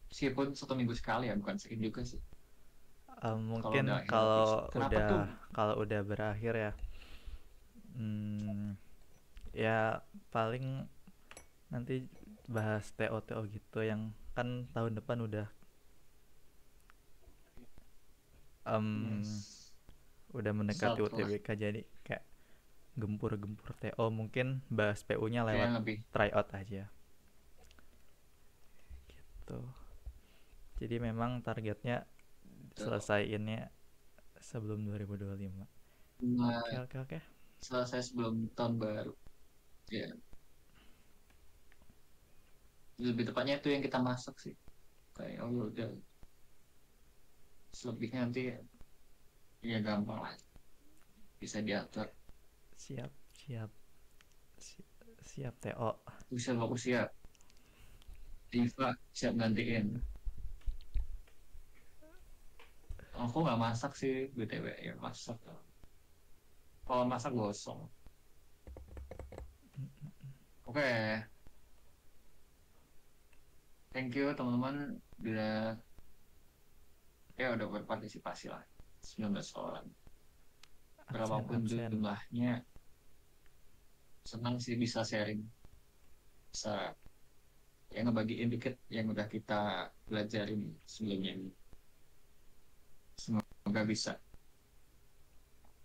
Meskipun 1 minggu sekali ya, bukan sering juga sih. Kalau Mungkin udah akhir kalau habis. Kenapa udah tuh? kalau udah berakhir ya, ya paling nanti bahas TO gitu yang kan tahun depan udah Yes. udah mendekati Satu lah. UTBK, jadi kayak gempur-gempur TO, mungkin bahas PU-nya Kayak lewat lebih. tryout aja gitu. Jadi memang targetnya selesaiinnya sebelum 2025. Nah, Oke. selesai sebelum tahun baru. Ya, lebih tepatnya itu yang kita masak sih. Kayak oh ya udah. Selebihnya nanti ya gampang lah. Bisa diatur. Siap siap TO. Usia Diva siap gantiin. Aku nggak masak sih, BTW ya masak. Kalau masak gosong. Oke, thank you teman-teman udah berpartisipasi lah. 19 orang. Berapapun Absen. jumlahnya, senang sih bisa sharing. Bisa ya ngebagiin dikit yang udah kita pelajarin sebelumnya. Semoga bisa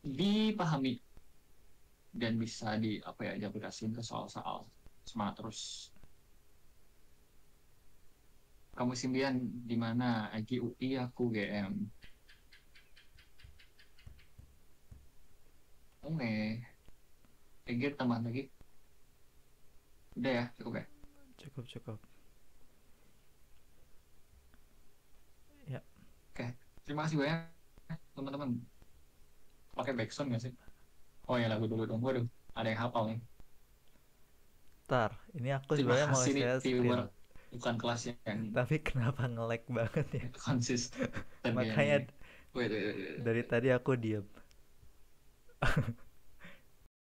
dipahami dan bisa diaplikasikan ke soal-soal. Semangat terus. Kamu Simbian di mana? Agi UI, aku GM. Oke. Egir tambah lagi. Udah ya, cukup ya. Cukup. Ya. Oke, terima kasih banyak teman-teman. Pakai backsound nggak sih? Oh ya lagu dulu dong. Waduh, ada yang hafal nih. Ntar, ini aku Terima sebenarnya mau kasih nih share screen. viewer. Bukan kelas yang Tapi kenapa nge-lag banget ya? konsisten. Makanya Wait. dari tadi aku diem.